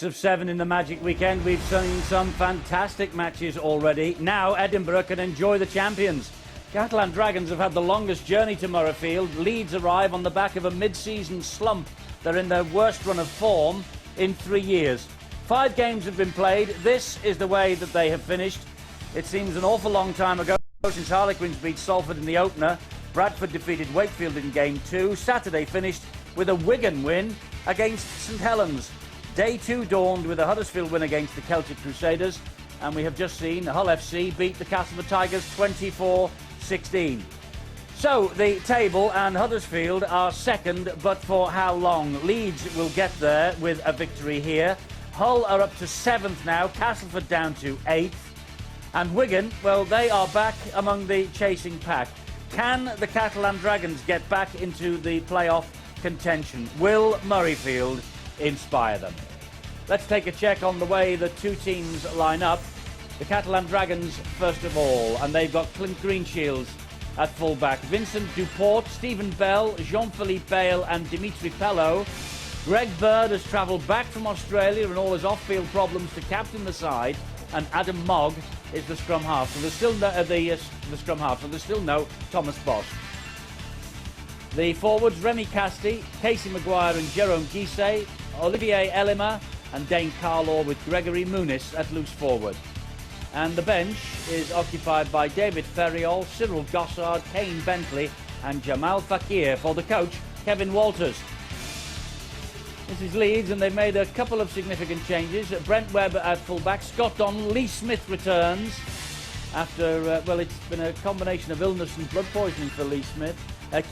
6 of 7 in the Magic weekend. We've seen some fantastic matches already. Now Edinburgh can enjoy the champions. Catalans Dragons have had the longest journey to Murrayfield. Leeds arrive on the back of a mid-season slump. They're in their worst run of form in 3 years. 5 games have been played. This is the way that they have finished. It seems an awful long time ago since Harlequins beat Salford in the opener. Bradford defeated Wakefield in Game 2. Saturday finished with a Wigan win against St Helens. Day 2 dawned with a Huddersfield win against the Celtic Crusaders, and we have just seen Hull FC beat the Castleford Tigers 24-16. So the table and Huddersfield are second, but for how long? Leeds will get there with a victory here. Hull are up to 7th now, Castleford down to 8th, and Wigan, well, they are back among the chasing pack. Can the Catalans Dragons get back into the playoff contention? Will Murrayfield inspire them? Let's take a check on the way the two teams line up. The Catalans Dragons first of all, and they've got Clint Greenshields at full-back, Vincent Duport, Stephen Bell, Jean-Philippe Bale and Dimitri Pello. Greg Bird has travelled back from Australia and all his off-field problems to captain the side, and Adam Mogg is the scrum half. So there's still no, the scrum half. So there's still no Thomas Bosch. The forwards, Remy Casti, Casey Maguire and Jerome Guisset, Olivier Elima and Dane Carlaw with Gregory Muniz at loose forward. And the bench is occupied by David Ferriol, Cyril Gossard, Kane Bentley and Jamal Fakir. For the coach, Kevin Walters. This is Leeds, and they've made a couple of significant changes. Brent Webb at full-back, Scott Donnell, Lee Smith returns after, well, it's been a combination of illness and blood poisoning for Lee Smith.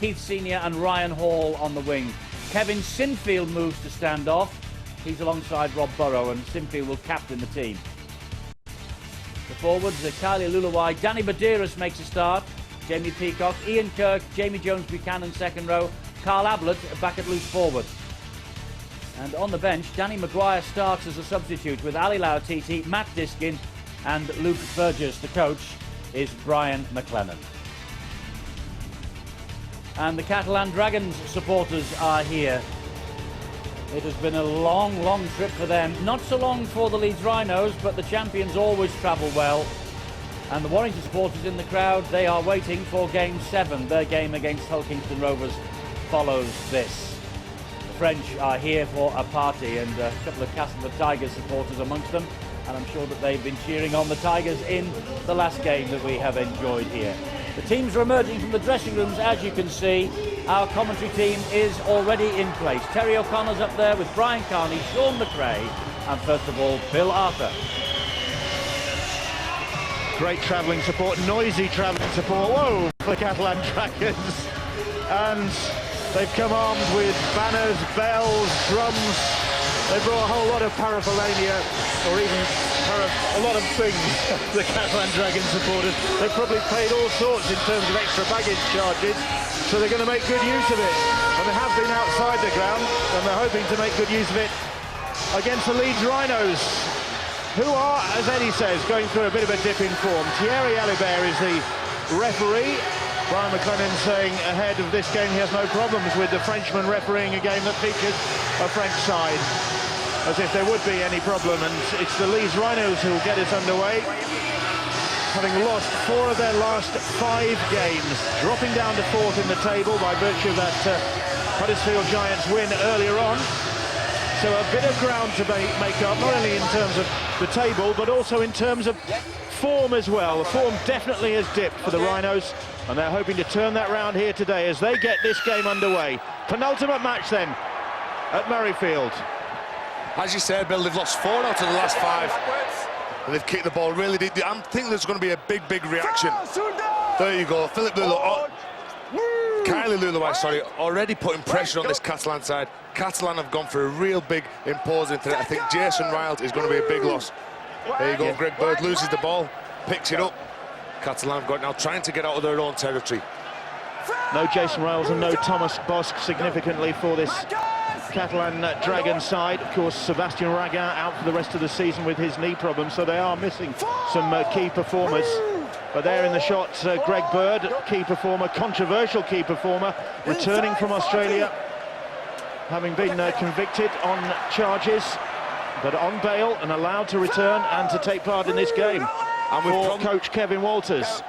Keith Senior and Ryan Hall on the wing. Kevin Sinfield moves to stand off. He's alongside Rob Burrow, and Sinfield will captain the team. The forwards, Kylie Luluwai, Danny Badeiras makes a start. Jamie Peacock, Ian Kirk, Jamie Jones-Buchanan second row. Carl Ablett back at loose forward. And on the bench, Danny Maguire starts as a substitute with Ali Lautiti, Matt Diskin and Luke Burgess. The coach is Brian McLennan. And the Catalans Dragons supporters are here. It has been a long, long trip for them. Not so long for the Leeds Rhinos, but the champions always travel well. And the Warrington supporters in the crowd, they are waiting for Game 7. Their game against Hull Kingston Rovers follows this. French are here for a party, and a couple of Castleford Tigers supporters amongst them, and I'm sure that they've been cheering on the Tigers in the last game that we have enjoyed here. The teams are emerging from the dressing rooms, as you can see. Our commentary team is already in place. Terry O'Connor's up there with Brian Carney, Sean McRae and first of all Bill Arthur. Great travelling support, noisy travelling support, whoa, for the Catalans Dragons. And they've come armed with banners, bells, drums. They brought a whole lot of paraphernalia, or even a lot of things, the Catalans Dragons supporters. They've probably paid all sorts in terms of extra baggage charges, so they're going to make good use of it. And they have been outside the ground, and they're hoping to make good use of it against the Leeds Rhinos, who are, as Eddie says, going through a bit of a dip in form. Thierry Alibert is the referee. Brian McLennan saying ahead of this game he has no problems with the Frenchman refereeing a game that features a French side, as if there would be any problem. And it's the Leeds Rhinos who will get us underway, having lost 4 of their last 5 games, dropping down to 4th in the table by virtue of that Huddersfield Giants win earlier on. So a bit of ground to make up, not only in terms of the table, but also in terms of form as well. The form definitely has dipped for the Rhinos, and they're hoping to turn that round here today as they get this game underway. Penultimate match then at Murrayfield. As you said, Bill, they've lost 4 out of the last 5, and they've kicked the ball really deep. I think there's going to be a big reaction. There you go, Philip Lulu. Kylie Luluwai, sorry, already putting pressure on this Catalan side. Catalan have gone for a real big imposing threat. I think Jason Riles is going to be a big loss. There you go, Greg Bird loses the ball, picks it up. Catalan have got now trying to get out of their own territory. No Jason Riles and no Thomas Bosch significantly for this Catalan Dragon side. Of course, Sebastian Raga out for the rest of the season with his knee problem, so they are missing some key performers. But there in the shot, Greg Bird, key performer, controversial key performer, returning from Australia, having been convicted on charges but on bail and allowed to return and to take part in this game. And for coach Kevin Walters.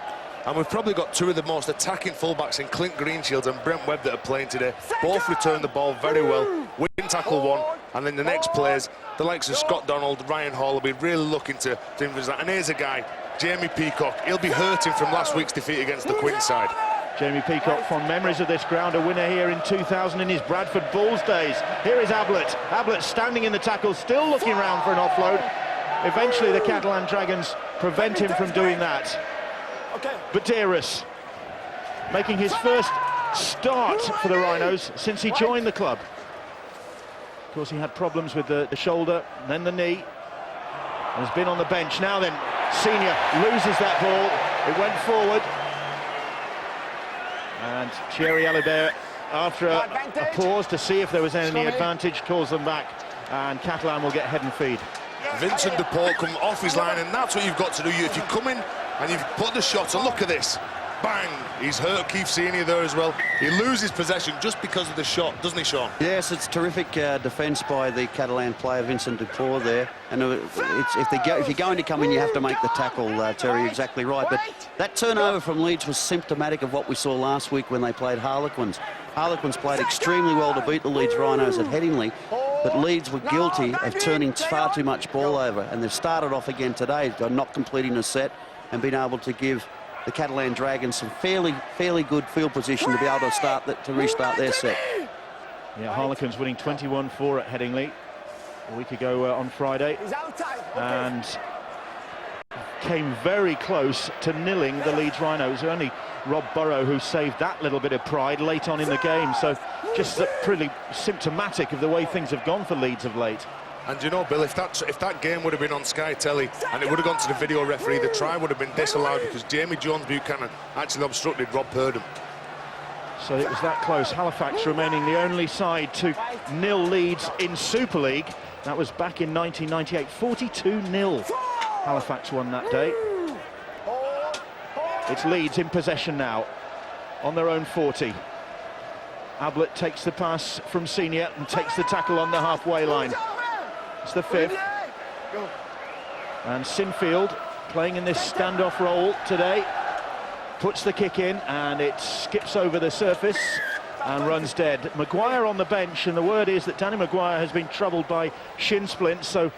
And we've probably got two of the most attacking fullbacks in Clint Greenshields and Brent Webb that are playing today. Both return the ball very well. We can tackle one, and then the next players, the likes of Scott Donald, Ryan Hall, will be really looking to influence that. And here's a guy, Jamie Peacock. He'll be hurting from last week's defeat against the Quinn side. Jamie Peacock, fond memories of this ground, a winner here in 2000 in his Bradford Bulls days. Here is Ablett. Ablett standing in the tackle, still looking round for an offload. Eventually the Catalan Dragons prevent him from doing that. But Dearest, making his first start for the Rhinos since he joined the club. Of course, he had problems with the shoulder, then the knee, and has been on the bench. Now then, Senior loses that ball, it went forward. And Thierry Alibert, after a pause to see if there was any advantage, calls them back, and Catalan will get head and feed. Vincent Duport come off his line, and that's what you've got to do. If you come in and you've put the shot, and look at this, bang, he's hurt Keith Senior there as well. He loses possession just because of the shot, doesn't he, Sean? Yes, it's terrific defence by the Catalan player Vincent Duport there. And if you're going to come in, you have to make the tackle, Terry, exactly right. But that turnover from Leeds was symptomatic of what we saw last week when they played Harlequins. Harlequins played extremely well to beat the Leeds Rhinos at Headingley, but Leeds were guilty of turning far too much ball over, and they've started off again today by not completing a set and being able to give the Catalan Dragons some fairly good field position to be able to restart their set. Yeah, Harlequins winning 21-4 at Headingley a week ago on Friday, and came very close to nilling the Leeds Rhinos. Only Rob Burrow who saved that little bit of pride late on in the game, so just pretty symptomatic of the way things have gone for Leeds of late. And you know, Bill, if that game would have been on Sky Telly and it would have gone to the video referee, the try would have been disallowed because Jamie Jones-Buchanan actually obstructed Rob Purdom. So it was that close. Halifax remaining the only side to nil Leeds in Super League. That was back in 1998, 42-0. Halifax won that day. It's Leeds in possession now, on their own 40. Ablett takes the pass from Senior and takes the tackle on the halfway line. It's the fifth. And Sinfield, playing in this standoff role today, puts the kick in and it skips over the surface and runs dead. Maguire on the bench, and the word is that Danny Maguire has been troubled by shin splints, so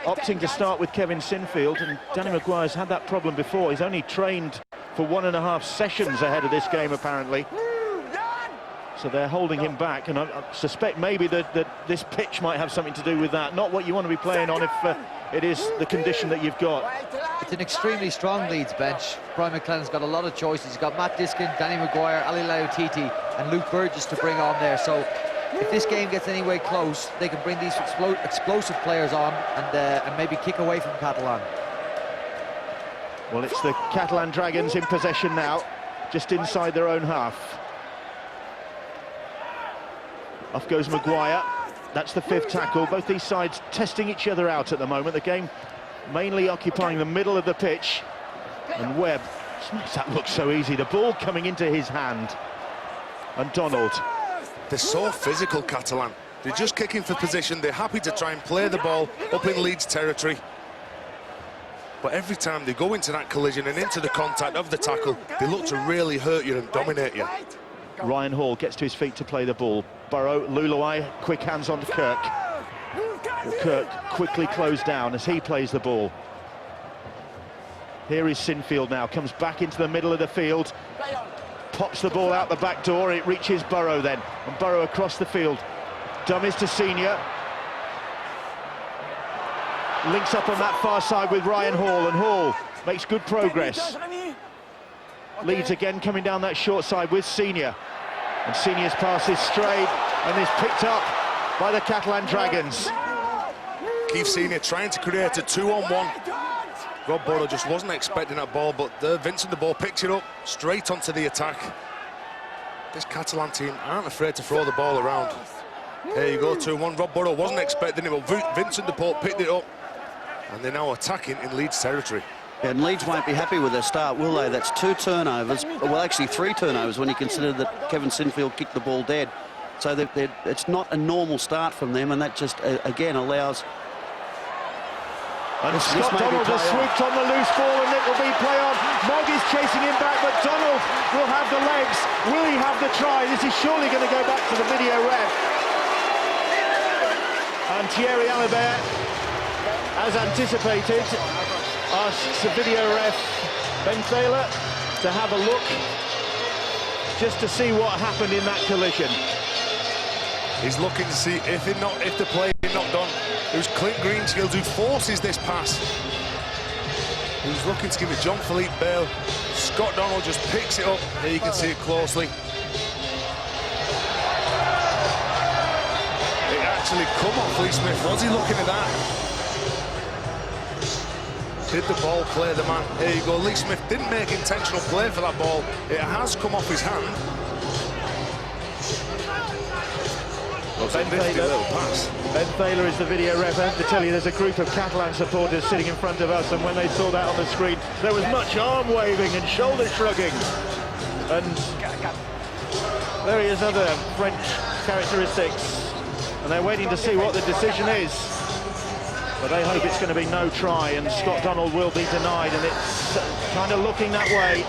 opting to start with Kevin Sinfield. And Danny Maguire's had that problem before. He's only trained for 1.5 sessions ahead of this game, apparently. So they're holding him back, and I suspect maybe that this pitch might have something to do with that. Not what you want to be playing on if it is the condition that you've got. It's an extremely strong Leeds bench. Brian McLennan's got a lot of choices. He's got Matt Diskin, Danny Maguire, Ali Lautiti and Luke Burgess to bring on there. So if this game gets any way close, they can bring these explosive players on and maybe kick away from Catalan. Well, it's the Catalan Dragons in possession now, just inside their own half. Off goes Maguire. That's the fifth tackle. Both these sides testing each other out at the moment. The game mainly occupying the middle of the pitch. And Webb just makes that look so easy. The ball coming into his hand. And Donald. They're so physical, Catalan. They're just kicking for position. They're happy to try and play the ball up in Leeds territory. But every time they go into that collision and into the contact of the tackle, they look to really hurt you and dominate you. Ryan Hall gets to his feet to play the ball. Burrow, Luluai, quick hands on to Kirk. Well, Kirk quickly closed down as he plays the ball. Here is Sinfield now, comes back into the middle of the field, pops the ball out the back door. It reaches Burrow then, and Burrow across the field. Dummies to Senior. Links up on that far side with Ryan Hall, and Hall makes good progress. Leeds again coming down that short side with Senior. And Senior's pass is strayed and is picked up by the Catalan Dragons. Keith Senior trying to create a 2-on-1. Rob Burrow just wasn't expecting that ball, but Vincent the ball picks it up straight onto the attack. This Catalan team aren't afraid to throw the ball around. There you go, 2-1. Rob Burrow wasn't expecting it, but Vincent the ball picked it up. And they're now attacking in Leeds territory. Yeah, and Leeds won't be happy with their start, will they? That's 2 turnovers, well, actually 3 turnovers when you consider that Kevin Sinfield kicked the ball dead. So it's not a normal start from them, and that just, again, allows And Scott Donald has swooped on the loose ball, and it will be play on. Mogg is chasing him back, but Donald will have the legs. Will he have the try? This is surely going to go back to the video ref. And Thierry Alibert, as anticipated, asks the video ref Ben Thaler to have a look, just to see what happened in that collision. He's looking to see if the play is knocked on. It was Clint Greenshields who forces this pass. He's looking to give it Jean-Philippe Bale. Scott Donald just picks it up. There you can see it closely. It actually come off Lee Smith. Was he looking at that? Did the ball play the man? There you go. Lee Smith didn't make intentional play for that ball. It has come off his hand. Ben Thaler is the video ref. I have to tell you, there's a group of Catalan supporters sitting in front of us, and when they saw that on the screen, there was much arm waving and shoulder shrugging. And various other French characteristics. And they're waiting to see what the decision is. But they hope it's going to be no try, and Scott Donald will be denied, and it's kind of looking that way.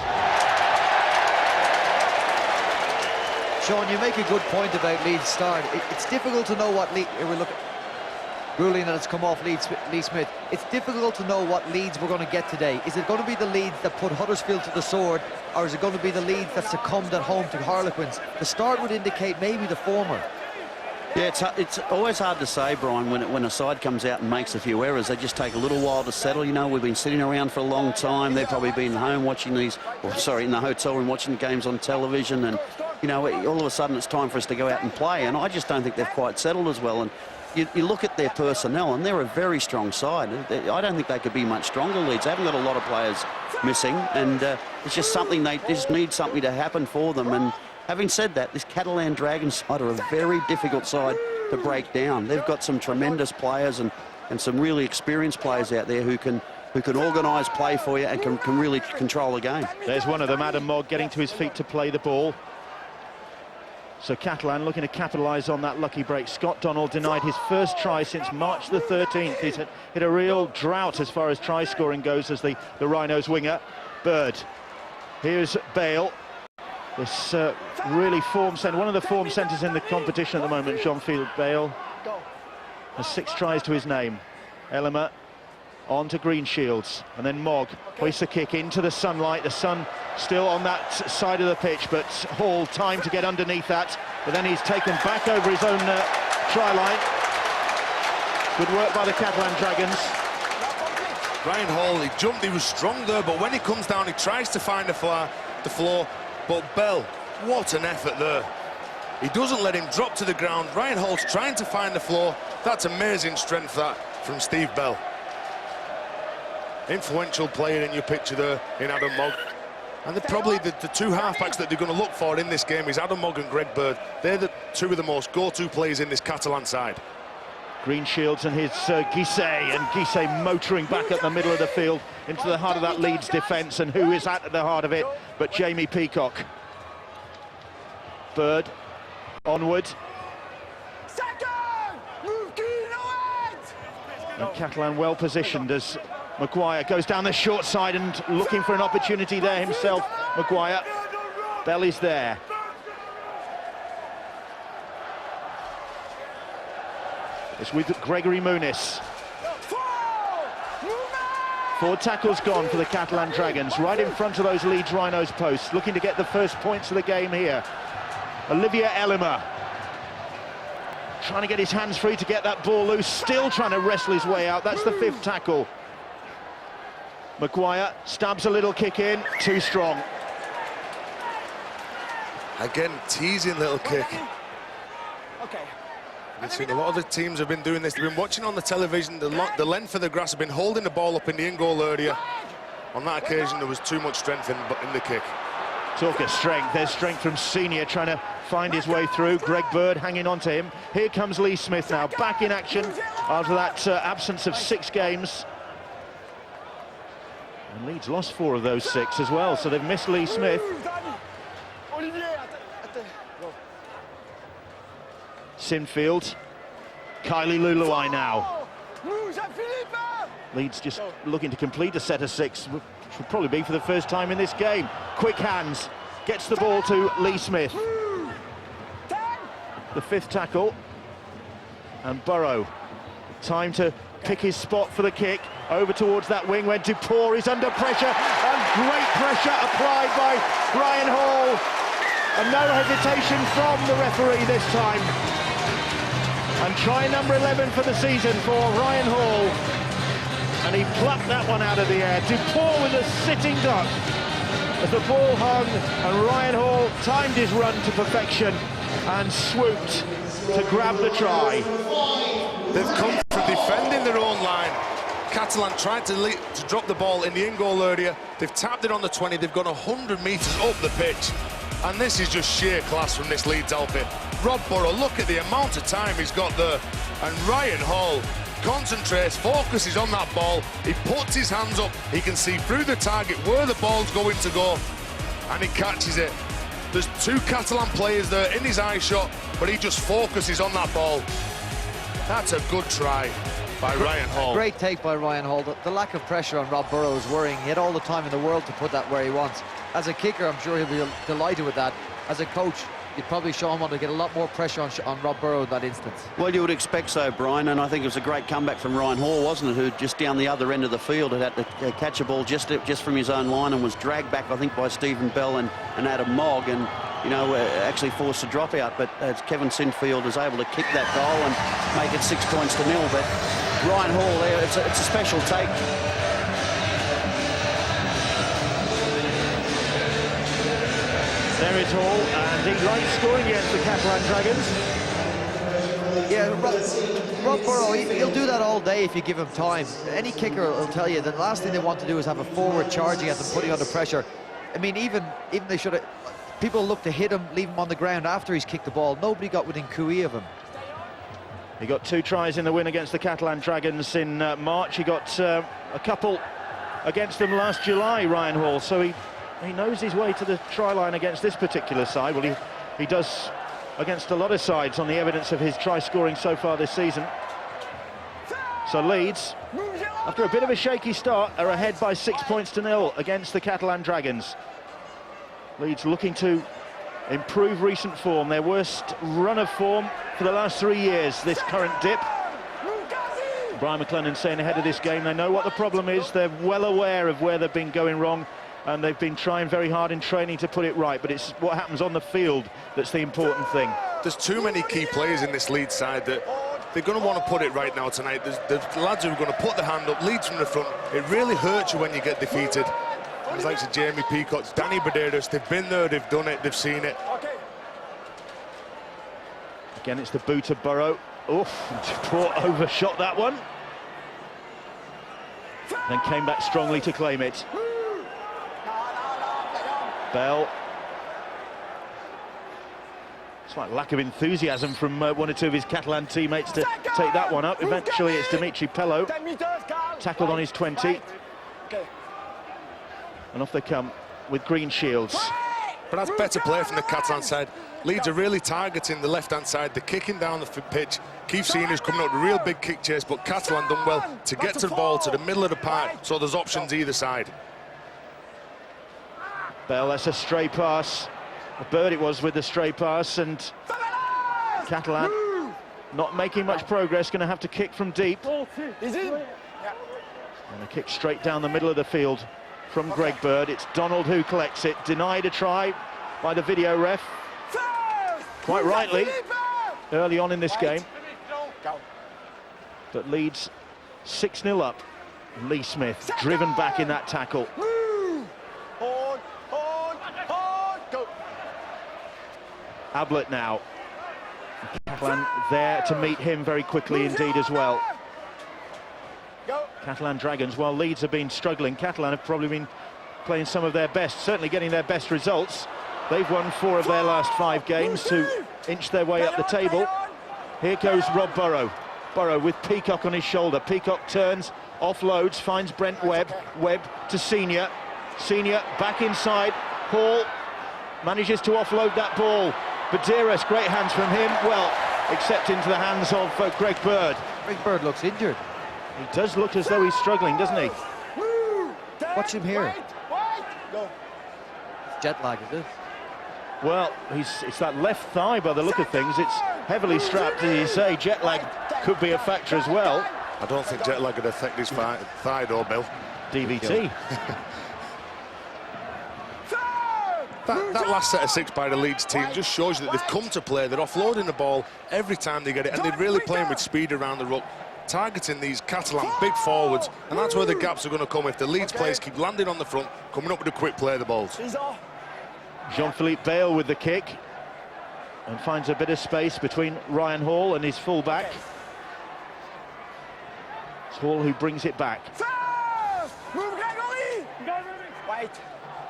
Sean, you make a good point about Leeds' start. It's difficult to know what Leeds... We're looking... Ruling that it's come off Lee Smith. It's difficult to know what Leeds we're going to get today. Is it going to be the Leeds that put Huddersfield to the sword, or is it going to be the Leeds that succumbed at home to Harlequins? The start would indicate maybe the former. Yeah, it's always hard to say, Brian, when a side comes out and makes a few errors. They just take a little while to settle. You know, we've been sitting around for a long time. They've probably been home watching these, or sorry, in the hotel room watching games on television, and, you know, all of a sudden it's time for us to go out and play, and I just don't think they've quite settled as well. And you look at their personnel, and they're a very strong side. I don't think they could be much stronger, Leeds. They haven't got a lot of players missing, and it's just something, they just need something to happen for them. And having said that, this Catalan Dragons side are a very difficult side to break down. They've got some tremendous players and some really experienced players out there who can organise play for you and can really control the game. There's one of them, Adam Mogg, getting to his feet to play the ball. So Catalan looking to capitalise on that lucky break. Scott Donald denied his first try since March the 13th. He's hit a real drought as far as try scoring goes as the Rhinos winger. Bird. Here's Bale. This really form centre, one of the form centres in the competition at the moment, Jean-Philippe Bale, has 6 tries to his name. Elima on to Greenshields, and then Mogg hoists a kick into the sunlight. The sun still on that side of the pitch, but Hall time to get underneath that, but then he's taken back over his own try line. Good work by the Catalan Dragons. Ryan Hall, he jumped, he was strong there, but when he comes down, he tries to find the floor. But Bell, what an effort there. He doesn't let him drop to the ground. Ryan Hall's trying to find the floor. That's amazing strength, that, from Steve Bell. Influential player in your picture there in Adam Mogg. And they're probably the two halfbacks that they're going to look for in this game is Adam Mogg and Greg Bird. They're the two of the most go-to players in this Catalan side. Greenshields and his Guisset, and Guisset motoring back at the middle of the field into the heart of that Leeds defence, and who is at the heart of it but Jamie Peacock. Bird onward. And Catalan well positioned as Maguire goes down the short side and looking for an opportunity there himself. Maguire, Bell is there. It's with Gregory Muniz. 4 tackles gone for the Catalan Dragons, right in front of those Leeds Rhinos posts, looking to get the first points of the game here. Olivier Elima trying to get his hands free to get that ball loose, still trying to wrestle his way out. That's the 5th tackle. Maguire stabs a little kick in, too strong. Again, teasing little kick. You've seen a lot of the teams have been doing this. They've been watching on the television. The length of the grass have been holding the ball up in the in-goal area. On that occasion, there was too much strength in the kick. Talk of strength. There's strength from Senior trying to find his way through. Greg Bird hanging on to him. Here comes Lee Smith now, back in action after that absence of 6 games. And Leeds lost 4 of those 6 as well, so they've missed Lee Smith. Sinfield, Kylie Luluai now. Leeds just looking to complete a set of 6, which will probably be for the first time in this game. Quick hands, gets the ball to Lee Smith. The 5th tackle. And Burrow, time to pick his spot for the kick. Over towards that wing when Dupont is under pressure, and great pressure applied by Ryan Hall. And no hesitation from the referee this time. And try number 11 for the season for Ryan Hall. And he plucked that one out of the air. Dupont with a sitting duck as the ball hung, and Ryan Hall timed his run to perfection and swooped to grab the try. They've come from defending their own line. Catalan tried to drop the ball in the in-goal area. They've tapped it on the 20. They've gone 100 metres up the pitch. And this is just sheer class from this Leeds outfit. Rob Burrow, look at the amount of time he's got there. And Ryan Hall concentrates, focuses on that ball. He puts his hands up. He can see through the target where the ball's going to go. And he catches it. There's 2 Catalan players there in his eye shot, but he just focuses on that ball. That's a good try by Ryan Hall. Great take by Ryan Hall. The lack of pressure on Rob Burrow is worrying. He had all the time in the world to put that where he wants. As a kicker, I'm sure he'll be delighted with that. As a coach, you'd probably show him how to get a lot more pressure on Rob Burrow in that instance. Well, you would expect so, Brian, and I think it was a great comeback from Ryan Hall, wasn't it, who just down the other end of the field had to catch a ball just from his own line and was dragged back, I think, by Stephen Bell and Adam Mogg, and, you know, actually forced to drop out. But Kevin Sinfield is able to kick that goal and make it 6 points to 0. But Ryan Hall there, it's a special take. There is Hall, and he likes scoring against the Catalan Dragons. Yeah, Rob Burrow, he'll do that all day if you give him time. Any kicker will tell you that the last thing they want to do is have a forward charging at them, putting under pressure. I mean, even they should have... People look to hit him, leave him on the ground after he's kicked the ball. Nobody got within cooee of him. He got 2 tries in the win against the Catalan Dragons in March. He got a couple against them last July, Ryan Hall. So he knows his way to the try line against this particular side. Well, he does against a lot of sides on the evidence of his try scoring so far this season. So Leeds, after a bit of a shaky start, are ahead by 6 points to 0 against the Catalan Dragons. Leeds looking to improve recent form, their worst run of form for the last 3 years, this current dip. Brian McLennan saying ahead of this game they know what the problem is, they're well aware of where they've been going wrong, and they've been trying very hard in training to put it right, but it's what happens on the field that's the important thing. There's too many key players in this Leeds side that they're going to want to put it right now tonight. There's lads who are going to put their hand up, leads from the front. It really hurts you when you get defeated. It's like Jamie Peacock, Danny Baderas, they've been there, they've done it, they've seen it. Again, it's the boot of Burrow. Oof, Dupont overshot that one. Then came back strongly to claim it. Bell. Slight lack of enthusiasm from 1 or 2 of his Catalan teammates to take that one up. Eventually it's Dimitri Pello, tackled on his 20. And off they come with green shields. But that's better play from the Catalan side. Leeds are really targeting the left-hand side. They're kicking down the pitch. Keith Senior's coming up with a real big kick chase, but Catalan done well to get to the ball to the middle of the park, so there's options either side. Bell, that's a stray pass. A bird it was with the stray pass, and Catalan not making much progress, going to have to kick from deep. And a kick straight down the middle of the field from Greg Bird. It's Donald who collects it, denied a try by the video ref, quite rightly, early on in this game. But Leeds 6-0 up. Lee Smith driven back in that tackle. Ablett now. Catalan there to meet him very quickly indeed as well. Catalan Dragons, while Leeds have been struggling, Catalan have probably been playing some of their best, certainly getting their best results. They've won 4 of their last 5 games to inch their way up the table. Here goes Rob Burrow. Burrow with Peacock on his shoulder. Peacock turns, offloads, finds Brent Webb. Webb to Senior. Senior back inside. Hall manages to offload that ball. Baderas, great hands from him. Well, except into the hands of Greg Bird. Greg Bird looks injured. He does look as though he's struggling, doesn't he? Watch him here. Jet lag, is it? Well, it's that left thigh by the look of things. It's heavily strapped, as you say. Jet lag could be a factor as well. I don't think jet lag would affect his thigh though, Bill. DVT. That last set of 6 by the Leeds team just shows you that they've come to play. They're offloading the ball every time they get it, and they're really playing with speed around the ruck, targeting these Catalan big forwards, and that's where the gaps are going to come if the Leeds players keep landing on the front, coming up with a quick play of the balls. Jean-Philippe Bale with the kick, and finds a bit of space between Ryan Hall and his full-back. It's Hall who brings it back.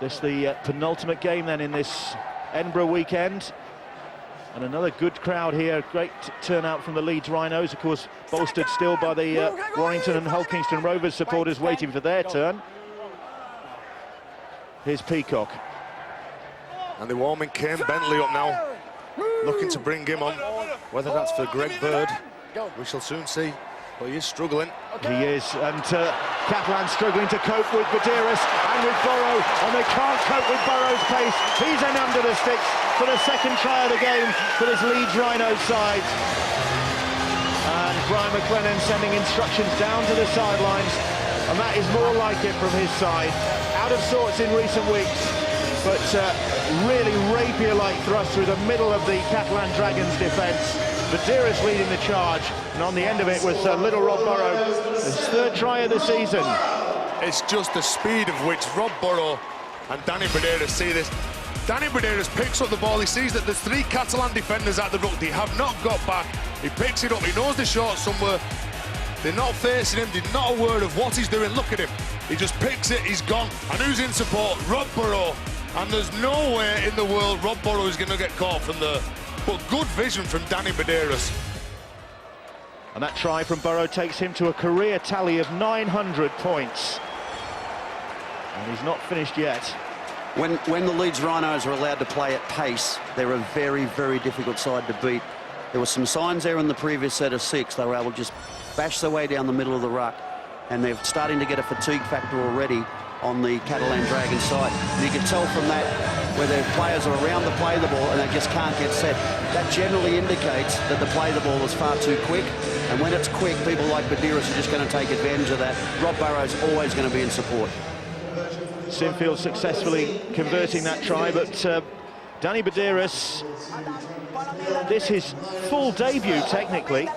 This the penultimate game then in this Edinburgh weekend. And another good crowd here. Great turnout from the Leeds Rhinos, of course, bolstered still by the Warrington and Hull Kingston Rovers supporters waiting for their turn. Here's Peacock. And they're warming Kane Bentley up now, looking to bring him on. Whether that's for Greg Bird, we shall soon see. But he is struggling. He is, and Catalan struggling to cope with Badeiras and with Burrow, and they can't cope with Burrow's pace. He's in under the sticks for the second try of the game for this Leeds Rhinos side. And Brian McLennan sending instructions down to the sidelines, and that is more like it from his side. Out of sorts in recent weeks, but really rapier-like thrust through the middle of the Catalan Dragons defence. Badeiras leading the charge, and on the end of it was little Rob Burrow, his 3rd try of the season. It's just the speed of which Rob Burrow and Danny Badeiras see this. Danny Badeiras picks up the ball, he sees that there's 3 Catalan defenders at the ruck, they have not got back, he picks it up, he knows the shot somewhere, they're not facing him, they're not aware of what he's doing, look at him, he just picks it, he's gone, and who's in support? Rob Burrow, and there's no way in the world Rob Burrow is going to get caught from there. But good vision from Danny Badeiras. And that try from Burrow takes him to a career tally of 900 points. And he's not finished yet. When the Leeds Rhinos are allowed to play at pace, they're a very, very difficult side to beat. There were some signs there in the previous set of 6. They were able to just bash their way down the middle of the ruck. And they're starting to get a fatigue factor already on the Catalan Dragons side. And you can tell from that where their players are around to play the ball and they just can't get set. That generally indicates that the play the ball is far too quick. And when it's quick, people like Badeiras are just going to take advantage of that. Rob Burrow's always going to be in support. Sinfield successfully converting that try, but Danny Badeiras, this is his full debut technically,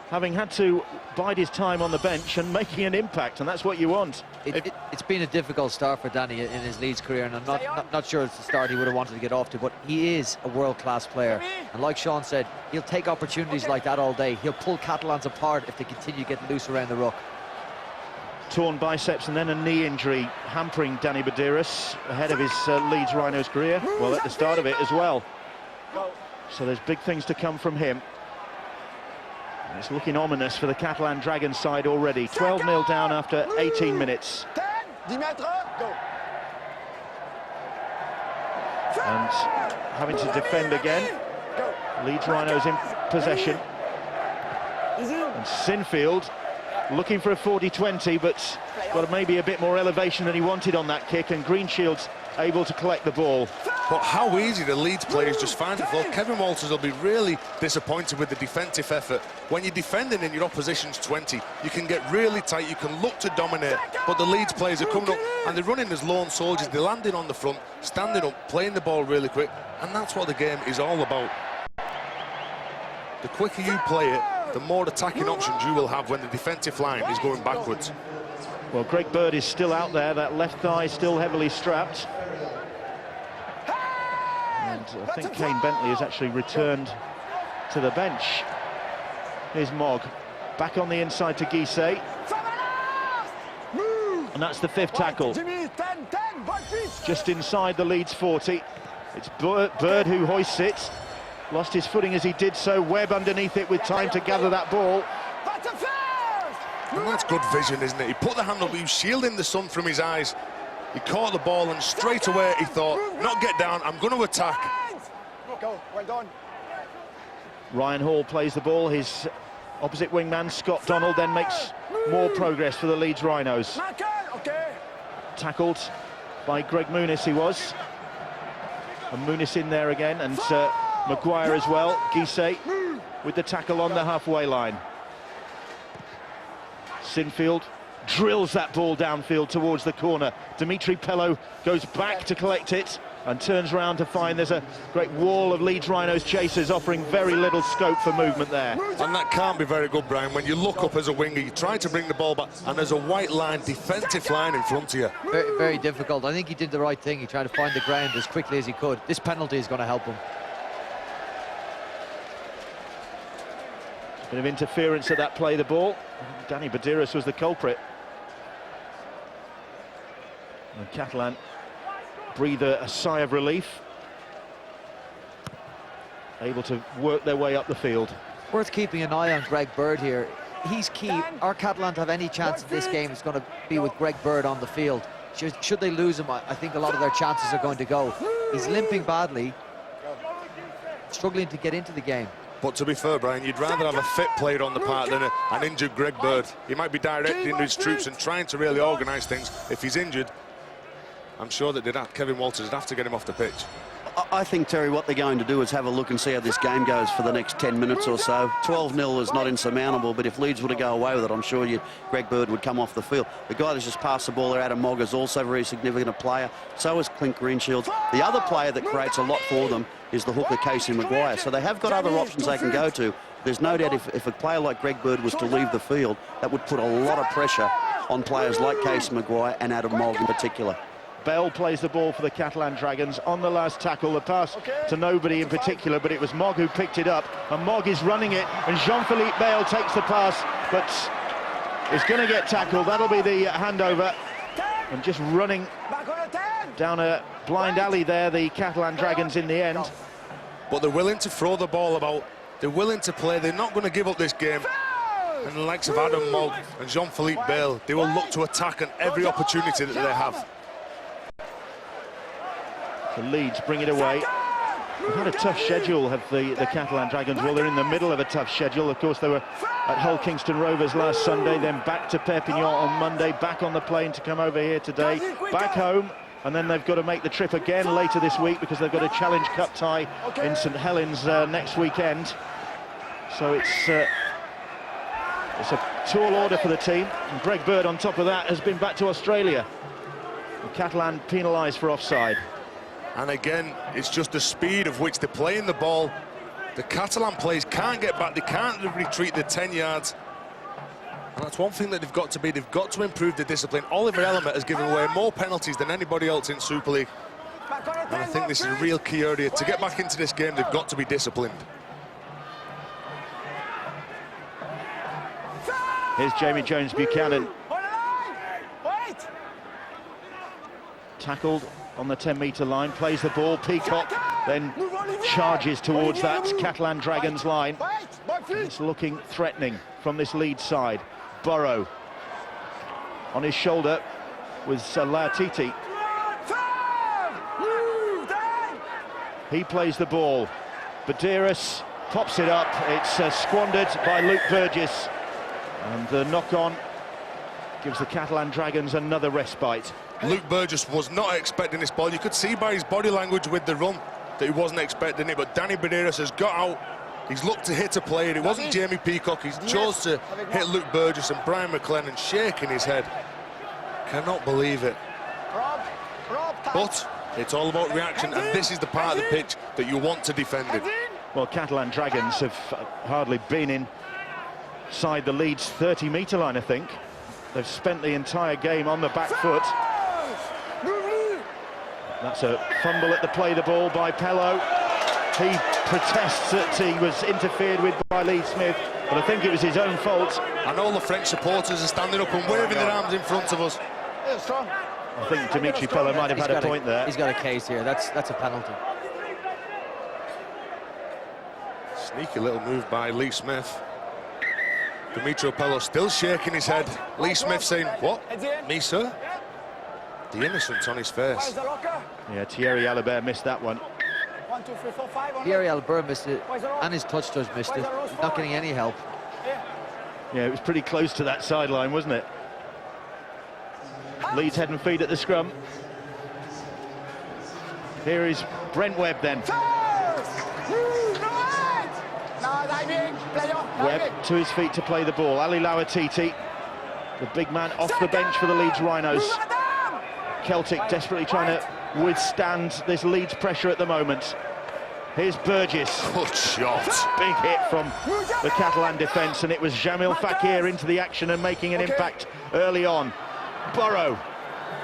having had to bide his time on the bench and making an impact, and that's what you want. It's been a difficult start for Danny in his Leeds career, and I'm not sure it's the start he would have wanted to get off to, but he is a world-class player. And like Sean said, he'll take opportunities like that all day. He'll pull Catalans apart if they continue getting loose around the ruck. Torn biceps and then a knee injury hampering Danny Badeiras ahead of his Leeds Rhinos career, well, at the start of it as well. So there's big things to come from him. And it's looking ominous for the Catalan Dragons side already. 12-0 down after 18 minutes. And having to defend again. Leeds Rhinos in possession. And Sinfield looking for a 40-20, but got maybe a bit more elevation than he wanted on that kick, and Greenshield's able to collect the ball. But how easy the Leeds players just find the floor. Kevin Walters will be really disappointed with the defensive effort. When you're defending in your opposition's 20, you can get really tight, you can look to dominate, but the Leeds players are coming up and they're running as lone soldiers. They're landing on the front, standing up, playing the ball really quick, and that's what the game is all about. The quicker you play it, the more attacking options you will have when the defensive line is going backwards. Well, Greg Bird is still out there, that left thigh still heavily strapped. And I think Kane Bentley has actually returned to the bench. Here's Mogg, back on the inside to Guisset. And that's the 5th tackle. Just inside the Leeds 40. It's Bird who hoists it. Lost his footing as he did so. Webb underneath it with time to gather that ball. And that's good vision, isn't it? He put the hand up, he was shielding the sun from his eyes. He caught the ball and straight away he thought, not get down, I'm going to attack. Ryan Hall plays the ball, his Opposite wingman Scott Donald then makes more progress for the Leeds Rhinos. Tackled by Greg Muniz, he was. And Muniz in there again, and Maguire as well. Guisset with the tackle on the halfway line. Sinfield drills that ball downfield towards the corner. Dimitri Pello goes back to collect it and turns round to find there's a great wall of Leeds Rhinos chasers offering very little scope for movement there. And that can't be very good, Brian. When you look up as a winger, you try to bring the ball back, and there's a white line, defensive line in front of you. Very, very difficult. I think he did the right thing. He tried to find the ground as quickly as he could. This penalty is going to help him. Bit of interference at that play, the ball. Danny Badiris was the culprit. And Catalan breathe a sigh of relief. Able to work their way up the field. Worth keeping an eye on Greg Bird here. He's key. Are Catalan to have any chance in this game, it's going to be with Greg Bird on the field. Should they lose him, I think a lot of their chances are going to go. He's limping badly, struggling to get into the game. But to be fair, Brian, you'd rather have a fit player on the park than an injured Greg Bird. He might be directing his troops and trying to really organise things. If he's injured, I'm sure that Kevin Walters would have to get him off the pitch. I think, Terry, what they're going to do is have a look and see how this game goes for the next 10 minutes or so. 12-0 is not insurmountable, but if Leeds were to go away with it, I'm sure Greg Bird would come off the field. The guy that's just passed the ball there, Adam Mogg, is also very significant a player. So is Clint Greenshields. The other player that creates a lot for them is the hooker Casey Maguire. So they have got other options they can go to. There's no doubt if a player like Greg Bird was to leave the field, that would put a lot of pressure on players like Casey Maguire and Adam Mogg in particular. Bell plays the ball for the Catalan Dragons on the last tackle. The pass to nobody in particular, but it was Mogg who picked it up, and Mogg is running it, and Jean-Philippe Bale takes the pass, but is going to get tackled. That'll be the handover, and just running down a blind alley there, the Catalan Dragons in the end. But they're willing to throw the ball about, they're willing to play, they're not going to give up this game. And the likes of Adam Mogg and Jean-Philippe Bale, they will look to attack on every opportunity that they have. The Leeds bring it away. They've had a tough schedule, have the Catalan Dragons. Well, they're in the middle of a tough schedule. Of course, they were at Hull Kingston Rovers last Sunday, then back to Perpignan on Monday, back on the plane to come over here today, back home, and then they've got to make the trip again later this week because they've got a Challenge Cup tie in St Helens next weekend. So it's a tall order for the team. And Greg Bird, on top of that, has been back to Australia. And Catalan penalised for offside. And again, it's just the speed of which they're playing the ball. The Catalan players can't get back, they can't retreat the 10 yards. And that's one thing that they've got to improve the discipline. Oliver Elliott has given away more penalties than anybody else in Super League. And I think this is a real key area. To get back into this game, they've got to be disciplined. Here's Jamie Jones-Buchanan. Tackled on the 10-metre line, plays the ball, Peacock then charges towards that Catalan Dragons line. It's looking threatening from this lead side. Burrow on his shoulder was Lautiti. He plays the ball. Badiris pops it up, it's squandered by Luke Burgess, and the knock-on gives the Catalan Dragons another respite. Luke Burgess was not expecting this ball. You could see by his body language with the run that he wasn't expecting it, but Danny Badiris has got out. He's looked to hit a player. It wasn't Jamie Peacock. He's chose to hit Luke Burgess, and Brian McLennan shaking his head. Cannot believe it. But it's all about reaction, and this is the part of the pitch that you want to defend it. Well, Catalan Dragons have hardly been inside the Leeds 30-metre line, I think. They've spent the entire game on the back foot. That's a fumble at the play the ball by Pello. He protests that he was interfered with by Lee Smith, but I think it was his own fault. And all the French supporters are standing up and waving their arms in front of us. I think Dimitri Pello might have had a point there. He's got a case here. That's a penalty. Sneaky little move by Lee Smith. Dimitri Pello still shaking his head. Lee Smith saying, "What? Me, sir?" The innocence on his face. Yeah, Thierry Albert missed that one. Thierry Albert missed it, and his touch judge missed it. He's not getting any help. Yeah, it was pretty close to that sideline, wasn't it? Leeds head and feet at the scrum. Here is Brent Webb then. Webb to his feet to play the ball. Ali Lauatiti, the big man off the bench for the Leeds Rhinos. Celtic desperately trying to withstand this Leeds pressure at the moment. Here's Burgess. Good shot. Big hit from the Catalan defence, and it was Jamil Fakir into the action and making an impact early on. Burrow.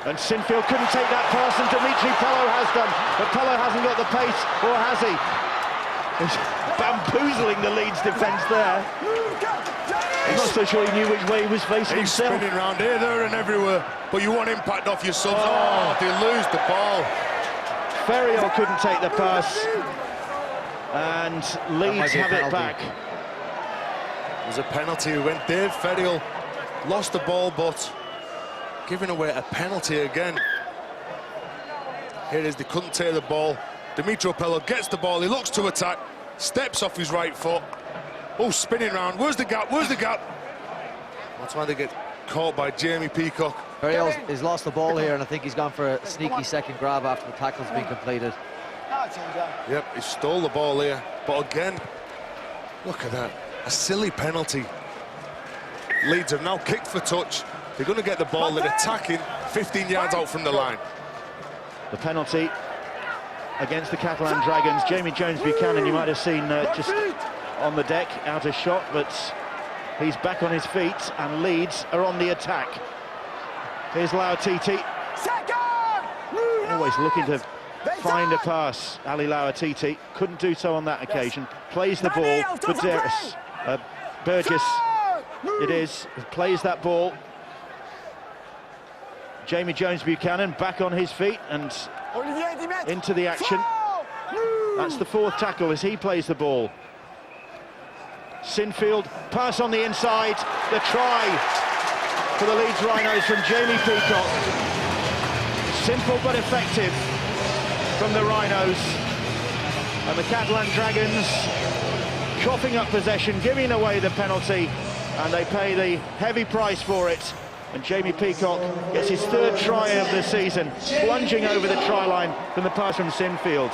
And Sinfield couldn't take that pass, and Dimitri Pello has done. But Pello hasn't got the pace, or has he? He's bamboozling the Leeds defence there. I'm not so sure he knew which way he was facing He's himself. spinning around here, there and everywhere. But you want impact off your subs. Oh, they lose the ball. Ferriol couldn't take the pass. And Leeds have it back. There's a penalty when Dave Ferriol lost the ball, but giving away a penalty again. Here it is, they couldn't take the ball. Dimitri Pello gets the ball, he looks to attack, steps off his right foot. Oh, spinning round, where's the gap, where's the gap? That's why they get caught by Jamie Peacock. Ferriol has lost the ball here, and I think he's gone for a sneaky second grab after the tackle's been completed. Yep, he stole the ball here, but again, look at that, a silly penalty. Leeds have now kicked for touch. They're going to get the ball, they're attacking 15 yards out from the line. The penalty against the Catalan Dragons. Jamie Jones-Buchanan, you might have seen just on the deck, out of shot, but he's back on his feet, and Leeds are on the attack. Here's Lauatiti. Always looking to find a pass. Ali Lauatiti couldn't do so on that occasion. Plays the ball for Burgess. It is, plays that ball. Jamie Jones-Buchanan back on his feet and into the action. That's the fourth tackle as he plays the ball. Sinfield, pass on the inside. The try for the Leeds Rhinos from Jamie Peacock. Simple but effective from the Rhinos. And the Catalan Dragons coughing up possession, giving away the penalty, and they pay the heavy price for it. And Jamie Peacock gets his third try of the season, plunging over the try line from the pass from Sinfield.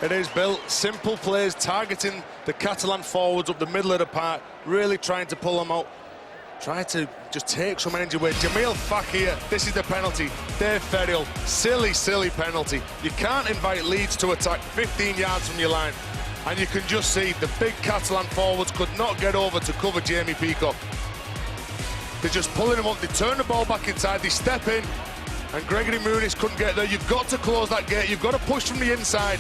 It is, Bill. Simple plays, targeting the Catalan forwards up the middle of the park, really trying to pull them out. Try to just take some energy away. Jamil Fakir, this is the penalty. Dave Ferriol, silly, silly penalty. You can't invite Leeds to attack 15 yards from your line. And you can just see the big Catalan forwards could not get over to cover Jamie Peacock. They're just pulling him up, they turn the ball back inside, they step in, and Gregory Muniz couldn't get there. You've got to close that gate, you've got to push from the inside.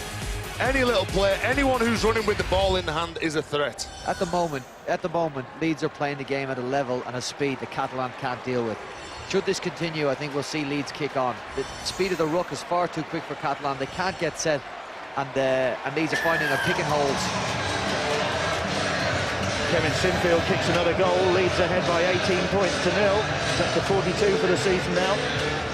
Any little play, anyone who's running with the ball in the hand is a threat. At the moment, Leeds are playing the game at a level and a speed the Catalan can't deal with. Should this continue, I think we'll see Leeds kick on. The speed of the ruck is far too quick for Catalan. They can't get set, and Leeds are finding their picking holes. Kevin Sinfield kicks another goal. Leeds ahead by 18 points to 0. It's up to 42 for the season now.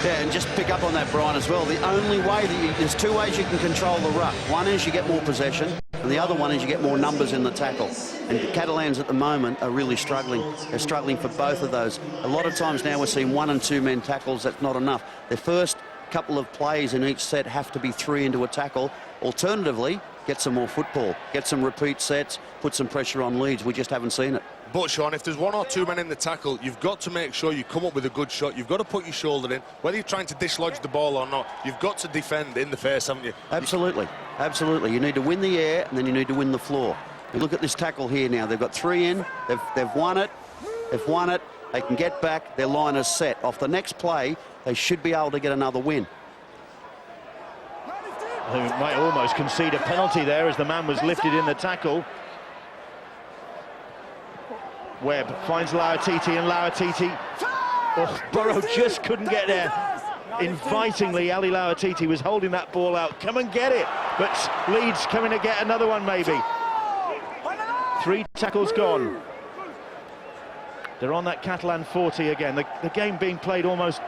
Yeah, and just pick up on that, Brian, as well. The only way that there's two ways you can control the ruck. One is you get more possession, and the other one is you get more numbers in the tackle. And the Catalans at the moment are really struggling. They're struggling for both of those. A lot of times now we're seeing 1 and 2 men tackles. That's not enough. Their first couple of plays in each set have to be 3 into a tackle. Alternatively, get some more football, get some repeat sets, put some pressure on Leeds. We just haven't seen it. But, Sean, if there's 1 or 2 men in the tackle, you've got to make sure you come up with a good shot. You've got to put your shoulder in. Whether you're trying to dislodge the ball or not, you've got to defend in the face, haven't you? Absolutely, absolutely. You need to win the air, and then you need to win the floor. You look at this tackle here now. They've got 3 in. They've won it. They've won it. They can get back. Their line is set. Off the next play, they should be able to get another win. They might almost concede a penalty there as the man was lifted in the tackle. Webb finds Lauatiti, and Lauatiti... Oh, Burrow just couldn't get there. Invitingly, Ali Lauatiti was holding that ball out. Come and get it. But Leeds coming to get another one, maybe. 3 tackles gone. They're on that Catalan 40 again. The game being played almost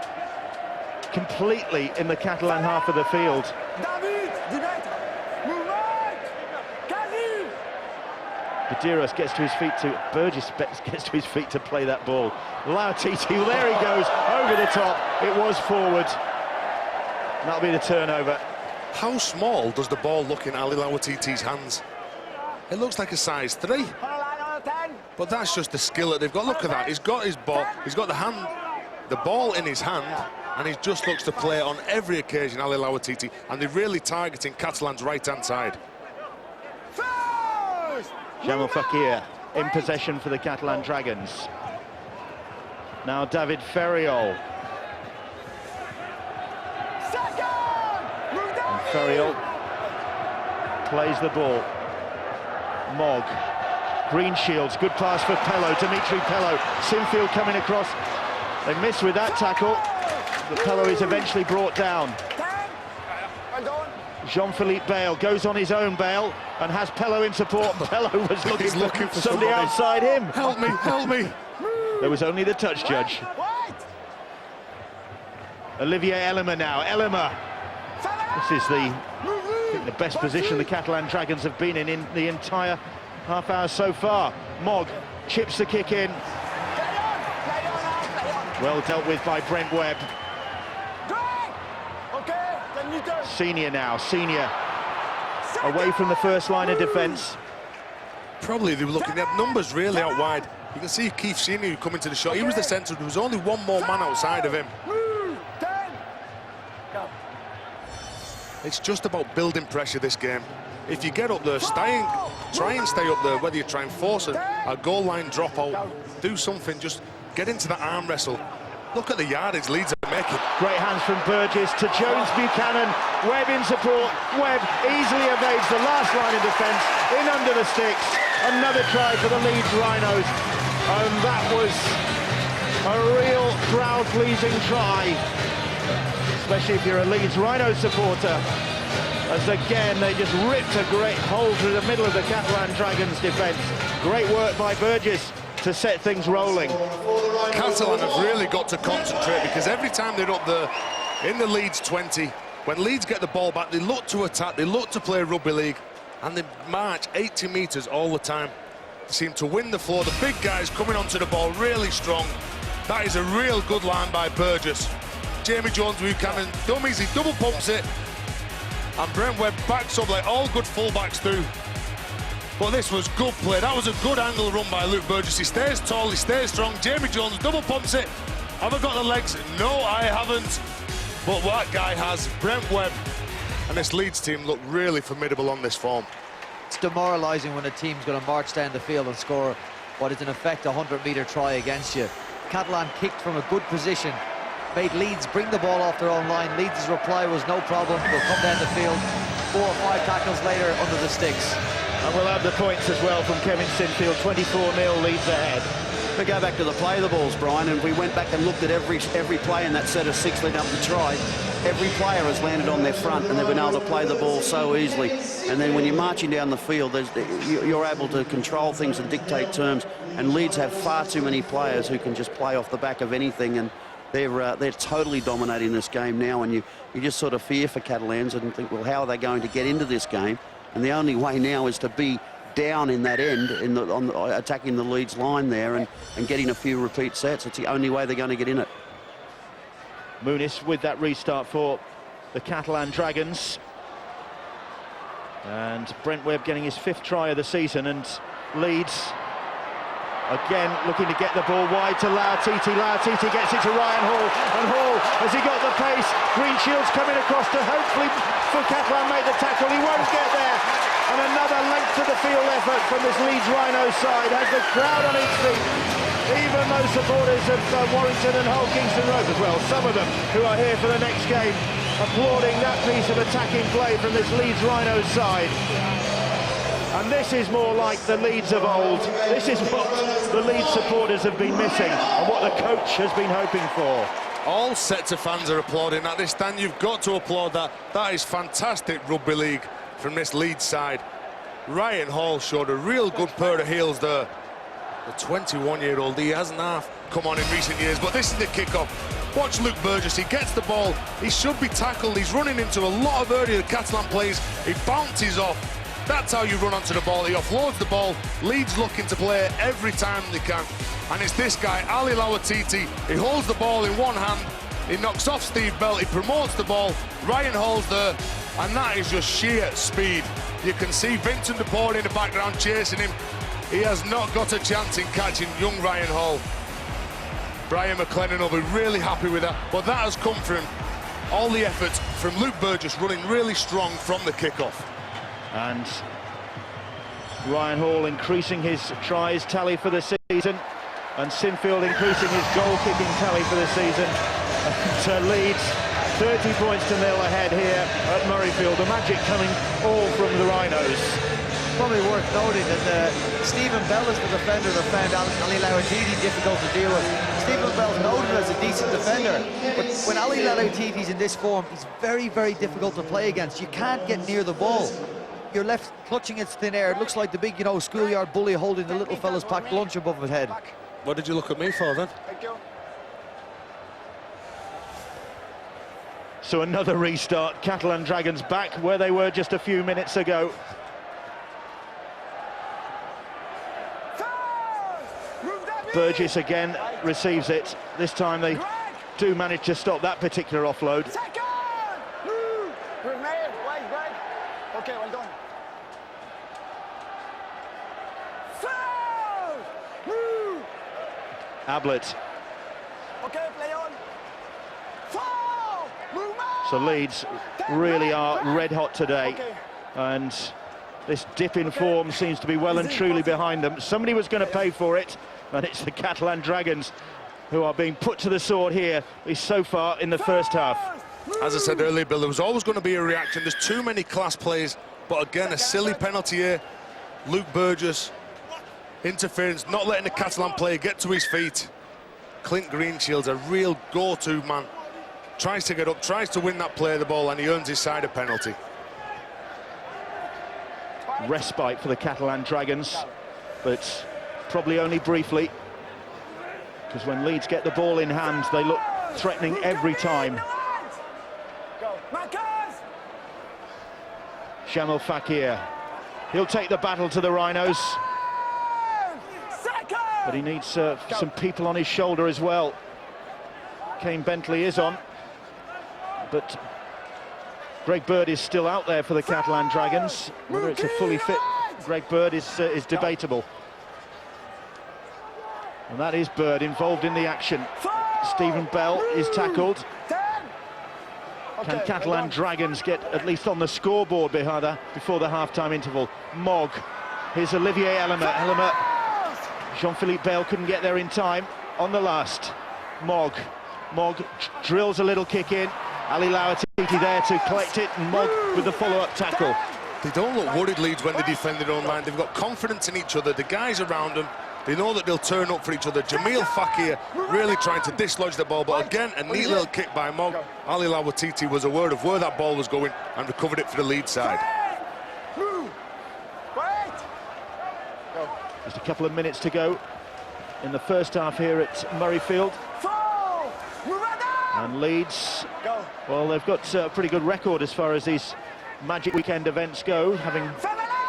completely in the Catalan half of the field. Badeiros gets to his feet to... Burgess gets to his feet to play that ball. Lautiti, well, there he goes, over the top. It was forward. That'll be the turnover. How small does the ball look in Ali Lautiti's hands? It looks like a size 3. But that's just the skill that they've got. Look at that. He's got his ball. He's got the ball in his hand, and he just looks to play on every occasion, Ali Lautiti. And they're really targeting Catalan's right-hand side. Jamal Fakir in possession for the Catalan Dragons. Now David Ferriol. And Ferriol plays the ball. Mogg. Greenshields, good pass for Pello, Dimitri Pello. Sinfield coming across. They miss with that tackle, but Pello is eventually brought down. Jean-Philippe Bale goes on his own, Bale, and has Pello in support. Pello was looking for somebody outside him. Help me, help me. There was only the touch judge. Olivier Ellimer now. Ellimer. This is I think the best position the Catalan Dragons have been in the entire half hour so far. Mogg chips the kick in. Well dealt with by Brent Webb. Senior now, Senior away from the first line of defence. Probably they were looking at numbers really out wide. You can see Keith Senior coming to the shot. He was the centre. There was only one more man outside of him. It's just about building pressure this game. If you get up there, try and stay up there, whether you try and force a goal line dropout, do something, just get into the arm wrestle. Look at the yardage Leeds are making. Great hands from Burgess to Jones Buchanan. Webb in support. Webb easily evades the last line of defence, in under the sticks. Another try for the Leeds Rhinos. And that was a real crowd-pleasing try, especially if you're a Leeds Rhinos supporter. As again, they just ripped a great hole through the middle of the Catalan Dragons defence. Great work by Burgess to set things rolling. Catalan have really got to concentrate, because every time they're up there in the Leeds 20, when Leeds get the ball back, they look to attack, they look to play rugby league, and they march 80 metres all the time. They seem to win the floor. The big guys coming onto the ball really strong. That is a real good line by Burgess. Jamie Jones Buchanan, dummies, he double pumps it, and Brent Webb backs up like all good fullbacks do. But this was good play. That was a good angle run by Luke Burgess. He stays tall, he stays strong. Jamie Jones double pumps it. Have I got the legs? No, I haven't. But what guy has? Brent Webb. And this Leeds team look really formidable on this form. It's demoralising when a team's going to march down the field and score what is in effect a 100-metre try against you. Catalan kicked from a good position, made Leeds bring the ball off their own line. Leeds' reply was no problem. They'll come down the field 4 or 5 tackles later under the sticks. And we'll have the points as well from Kevin Sinfield. 24-0 Leeds ahead. We go back to the play the balls, Brian, and we went back and looked at every play in that set of 6 leading up the try. Every player has landed on their front, and they've been able to play the ball so easily. And then when you're marching down the field, you're able to control things and dictate terms. And Leeds have far too many players who can just play off the back of anything, and they're totally dominating this game now. And you just sort of fear for Catalans and think, well, how are they going to get into this game? And the only way now is to be down in that end, attacking the Leeds line there and getting a few repeat sets. It's the only way they're going to get in it. Muniz with that restart for the Catalan Dragons. And Brent Webb getting his 5th try of the season, and Leeds again looking to get the ball wide to Lautiti. Lautiti gets it to Ryan Hall, and Hall, has he got the pace? Greenshields coming across to hopefully for Catalan make the tackle. He won't get there. And another length of the field effort from this Leeds Rhinos side has the crowd on its feet. Even those supporters of Warrington and Hull Kingston Road as well, some of them who are here for the next game, applauding that piece of attacking play from this Leeds Rhinos side. And this is more like the Leeds of old. This is what the Leeds supporters have been missing and what the coach has been hoping for. All sets of fans are applauding at this stand. You've got to applaud that. That is fantastic rugby league from this Leeds side. Ryan Hall showed a real good pair of heels there. The 21-year-old, he hasn't half come on in recent years, but this is the kick-off. Watch Luke Burgess, he gets the ball, he should be tackled, he's running into a lot of area the Catalan plays, he bounces off, That's how you run onto the ball. He offloads the ball. Leeds looking to play every time they can. And it's this guy, Ali Lawatiti. He holds the ball in one hand. He knocks off Steve Bell. He promotes the ball. Ryan Hall's there. And that is just sheer speed. You can see Vincent DePaul in the background chasing him. He has not got a chance in catching young Ryan Hall. Brian McLennan will be really happy with that. But that has come from all the effort from Luke Burgess running really strong from the kickoff. And Ryan Hall increasing his tries tally for the season, and Sinfield increasing his goal-kicking tally for the season. And Leeds 30 points to nil ahead here at Murrayfield. The magic coming all from the Rhinos. Probably worth noting that Stephen Bell is the defender that found Ali Lawatiti difficult to deal with. Stephen Bell's noted as a decent defender, but when Ali Lawatiti's in this form, he's very, very difficult to play against. You can't get near the ball. You're left clutching its thin air. It looks like the big, schoolyard bully holding the little fella's packed lunch above his head. What did you look at me for then? Thank you. So another restart. Catalan Dragons back where they were just a few minutes ago. Burgess again receives it. This time they do manage to stop that particular offload. Okay, well done. Ablett. Okay, play on. So Leeds really are red hot today, and this dip in form seems to be well and truly behind them. Somebody was going to pay for it, and it's the Catalan Dragons who are being put to the sword here, at least so far in the first half. As I said earlier, Bill, there was always going to be a reaction. There's too many class plays, but again, a silly penalty here. Luke Burgess, interference, not letting the Catalan player get to his feet. Clint Greenshield's a real go-to man. Tries to get up, tries to win that play of the ball, and he earns his side a penalty. Respite for the Catalan Dragons, but probably only briefly, because when Leeds get the ball in hand, they look threatening every time. Shamil Fakir, he'll take the battle to the Rhinos, but he needs some people on his shoulder as well. Kane Bentley is on, but Greg Bird is still out there for the Catalan Dragons. Whether it's a fully fit Greg Bird is debatable. And that is Bird involved in the action. Stephen Bell is tackled. Can Catalan Dragons get at least on the scoreboard before the half-time interval? Mogg, here's Olivier Elmer. Jean-Philippe Bale couldn't get there in time on the last. Mogg drills a little kick in. Ali Lawatiti there to collect it, and Mogg with the follow-up tackle. They don't look worried, Leeds, when they defend their own line. They've got confidence in each other. The guys around them, they know that they'll turn up for each other. Jamil Fakir really trying to dislodge the ball, but again, a neat little kick by Mogg. Ali Lawatiti was aware of where that ball was going and recovered it for the Leeds side. Just a couple of minutes to go in the first half here at Murrayfield. And Leeds, well, they've got a pretty good record as far as these Magic Weekend events go, having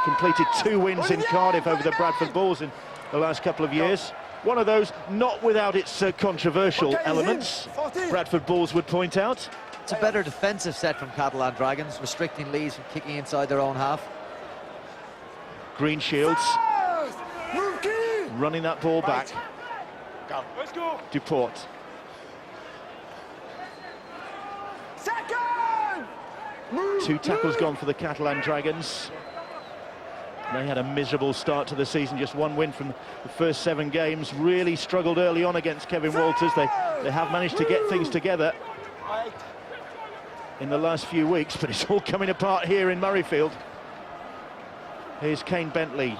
completed 2 wins in Cardiff over the Bradford Bulls in the last couple of years. One of those not without its controversial elements, Bradford Bulls would point out. It's a better defensive set from Catalan Dragons, restricting Leeds from kicking inside their own half. Greenshields running that ball back. Let's go. Duport. Second. 2 tackles gone for the Catalan Dragons. They had a miserable start to the season, just 1 win from the first 7 games. Really struggled early on against Kevin Walters. They have managed to get things together in the last few weeks, but it's all coming apart here in Murrayfield. Here's Kane Bentley.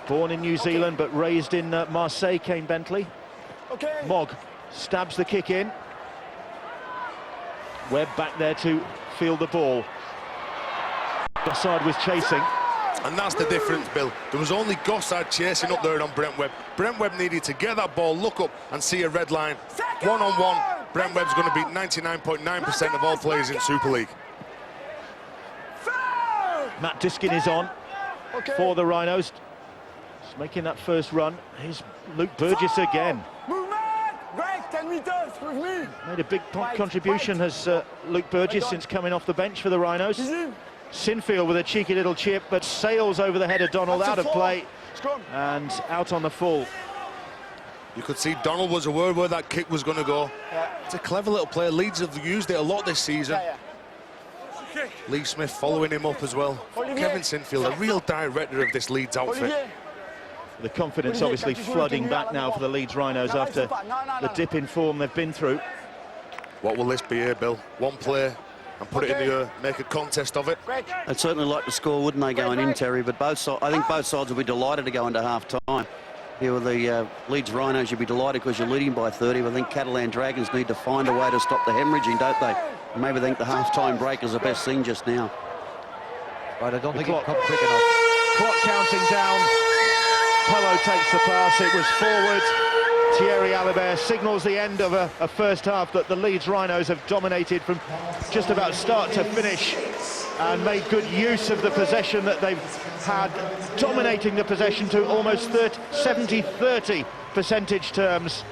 Born in New Zealand, but raised in Marseille, Kane Bentley. Mogg stabs the kick in. Webb back there to field the ball. Gossard was chasing. And that's the difference, Bill. There was only Gossard chasing up there on Brent Webb. Brent Webb needed to get that ball, look up and see a red line. One-on-one, Brent Webb's going to beat 99.9% of all players in Super League. Matt Diskin is on for the Rhinos. Just making that first run. Here's Luke Burgess again. Movement! Greg, 10 meters with me! Made a big contribution has Luke Burgess since coming off the bench for the Rhinos. Sinfield with a cheeky little chip, but sails over the head of Donald, out of play and out on the full. You could see Donald was aware where that kick was going to go. It's a clever little player. Leeds have used it a lot this season. Lee Smith following him up as well. Kevin Sinfield, a real director of this Leeds outfit. The confidence obviously flooding back now for the Leeds Rhinos after the dip in form they've been through. What will this be here, Bill? One play and put it in the air, make a contest of it. They'd certainly like to score, wouldn't they, going in, Terry? But I think both sides will be delighted to go into half-time. Here with the Leeds Rhinos, you'll be delighted because you're leading by 30. But I think Catalan Dragons need to find a way to stop the hemorrhaging, don't they? And maybe think the half-time break is the best thing just now. Right, I don't think it'll come quick enough. Clock counting down. Pello takes the pass. It was forward. Thierry Alibert signals the end of a first half that the Leeds Rhinos have dominated from just about start to finish and made good use of the possession that they've had, dominating the possession to almost 70-30 percentage terms.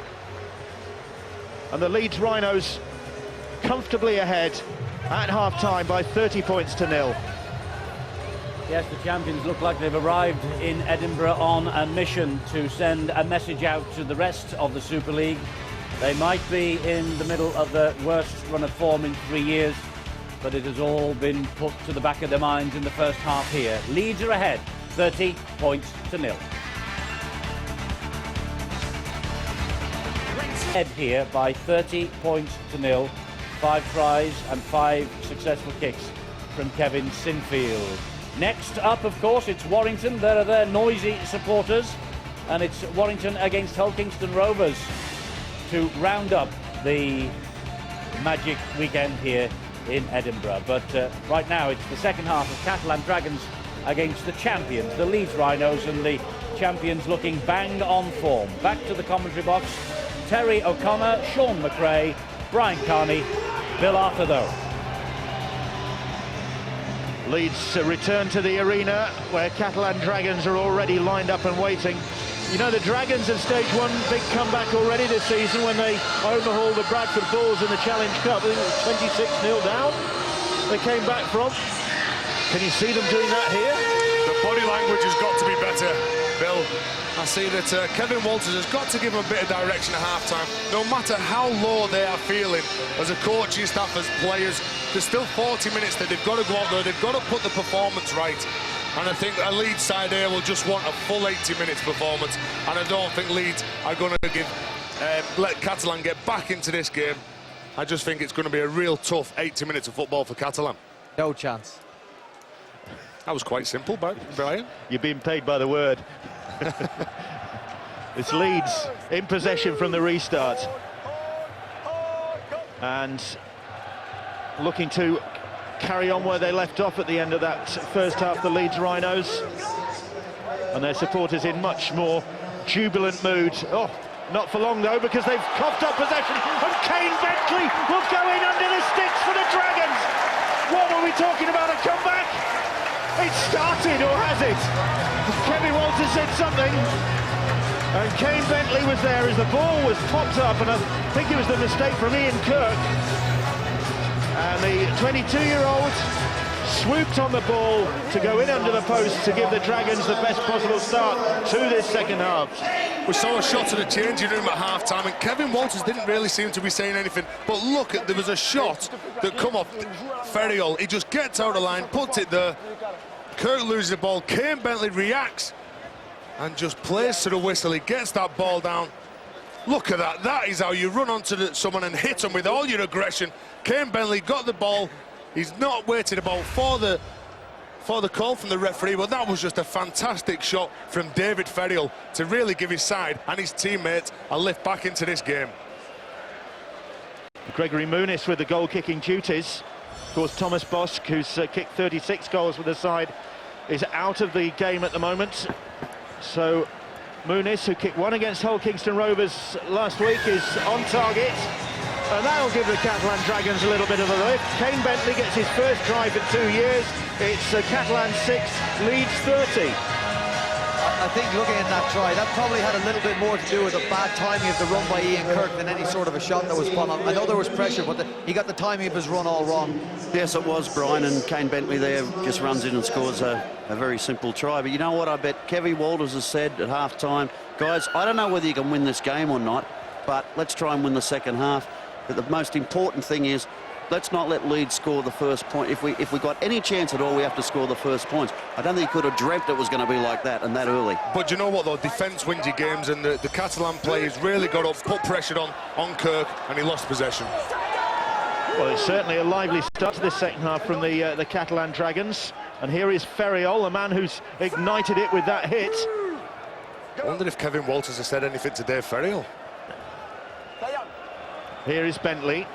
And the Leeds Rhinos comfortably ahead at half-time by 30 points to 0. Yes, the champions look like they've arrived in Edinburgh on a mission to send a message out to the rest of the Super League. They might be in the middle of the worst run of form in 3 years, but it has all been put to the back of their minds in the first half here. Leeds are ahead, 30 points to 0. Ahead here by 30 points to 0. 5 tries and 5 successful kicks from Kevin Sinfield. Next up, of course, it's Warrington. There are their noisy supporters, and it's Warrington against Hull Kingston Rovers to round up the magic weekend here in Edinburgh. But right now, it's the second half of Catalan Dragons against the champions, the Leeds Rhinos, and the champions looking bang on form. Back to the commentary box, Terry O'Connor, Sean McRae, Brian Carney, Bill Arthur though. Leeds return to the arena where Catalan Dragons are already lined up and waiting. You know, the Dragons have staged one big comeback already this season when they overhauled the Bradford Bulls in the Challenge Cup. I think it was 26-0 down they came back from. Can you see them doing that here? The body language has got to be better, Bill. I see that Kevin Walters has got to give them a bit of direction at half-time. No matter how low they are feeling as a coaching staff, as players, there's still 40 minutes that they've got to go out there, they've got to put the performance right. And I think a Leeds side here will just want a full 80 minutes performance. And I don't think Leeds are going to let Catalan get back into this game. I just think it's going to be a real tough 80 minutes of football for Catalan. No chance. That was quite simple, Brian. You're being paid by the word. It's Leeds in possession from the restart. And looking to carry on where they left off at the end of that first half, the Leeds Rhinos. And their supporters in much more jubilant mood. Oh, not for long though, because they've coughed up possession. And Kane Bentley will go in under the sticks for the Dragons. What were we talking about, a comeback? It started, or has it? Kevin Walters said something. And Kane Bentley was there as the ball was popped up, and I think it was the mistake from Ian Kirk. And the 22-year-old swooped on the ball to go in under the post to give the Dragons the best possible start to this second half. We saw a shot to the changing room at half-time, and Kevin Walters didn't really seem to be saying anything. But look, there was a shot that come off Ferriol. He just gets out of line, puts it there. Kirk loses the ball. Kane Bentley reacts and just plays to the whistle. He gets that ball down. Look at that. That is how you run onto someone and hit them with all your aggression. Kane Bentley got the ball. He's not waited about for the call from the referee, but that was just a fantastic shot from David Ferriol to really give his side and his teammates a lift back into this game. Gregory Muniz with the goal-kicking duties. Of course, Thomas Bosk, who's kicked 36 goals with the side, is out of the game at the moment. So Muniz, who kicked one against Hull Kingston Rovers last week, is on target. And that'll give the Catalan Dragons a little bit of a lift. Kane Bentley gets his first try for 2 years. It's Catalan 6, Leeds 30. I think looking at that try, that probably had a little bit more to do with the bad timing of the run by Ian Kirk than any sort of a shot that was put on. I know there was pressure, but he got the timing of his run all wrong. Yes, it was, Brian, and Kane Bentley there just runs in and scores a very simple try. But you know what, I bet Kevy Walters has said at half-time, guys, I don't know whether you can win this game or not, but let's try and win the second half. But the most important thing is, let's not let Leeds score the first point. If we got any chance at all, we have to score the first points. I don't think he could have dreamt it was going to be like that and that early. But you know what, though? Defence wins you games, and the Catalan players really got up, put pressure on Kirk, and he lost possession. Well, it's certainly a lively start to this second half from the Catalan Dragons. And here is Ferriol, the man who's ignited it with that hit. I wonder if Kevin Walters has said anything to Dave Ferriol. Here is Bentley.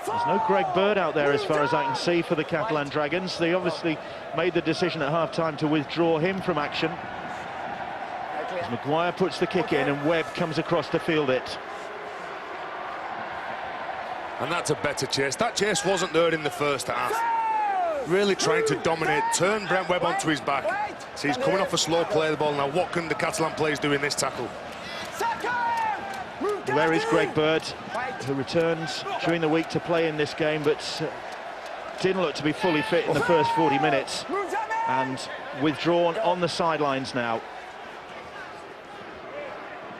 There's no Greg Bird out there as far as I can see for the Catalan Dragons. They obviously made the decision at half-time to withdraw him from action. As Maguire puts the kick in and Webb comes across to field it. And that's a better chase. That chase wasn't there in the first half. Really trying to dominate, turn Brent Webb onto his back. So he's coming off a slow play of the ball. Now what can the Catalan players do in this tackle? Where is Greg Bird, who returns during the week to play in this game, but didn't look to be fully fit in the first 40 minutes, and withdrawn on the sidelines now.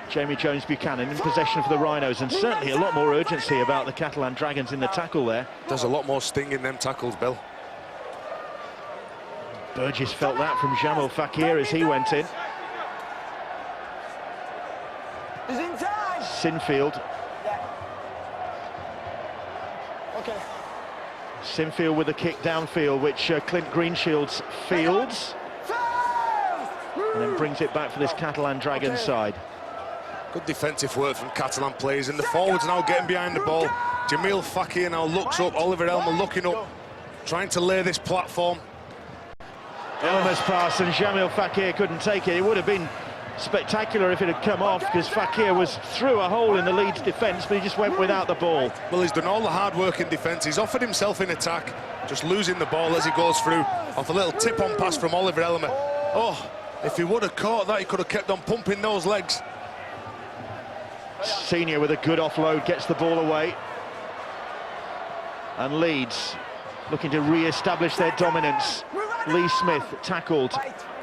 Jamie Jones-Buchanan in possession for the Rhinos, and certainly a lot more urgency about the Catalan Dragons in the tackle there. There's a lot more sting in them tackles, Bill. Burgess felt that from Jamil Fakir as he went in. Sinfield. Okay. Sinfield with a kick downfield, which Clint Greenshields fields. And then brings it back for this Catalan Dragons side. Good defensive work from Catalan players, and the forwards now getting behind the ball. Jamil Fakir now looks up, Oliver Elmer looking up, trying to lay this platform. Elmer's pass, and Jamil Fakir couldn't take it. It would have been spectacular if it had come off, because Fakir was through a hole in the Leeds defence, but he just went without the ball. Well, he's done all the hard work in defence. He's offered himself in attack, just losing the ball as he goes through off a little tip-on pass from Oliver Elmer. Oh, if he would have caught that, he could have kept on pumping those legs. Senior with a good offload gets the ball away, and Leeds looking to re-establish their dominance. Lee Smith tackled.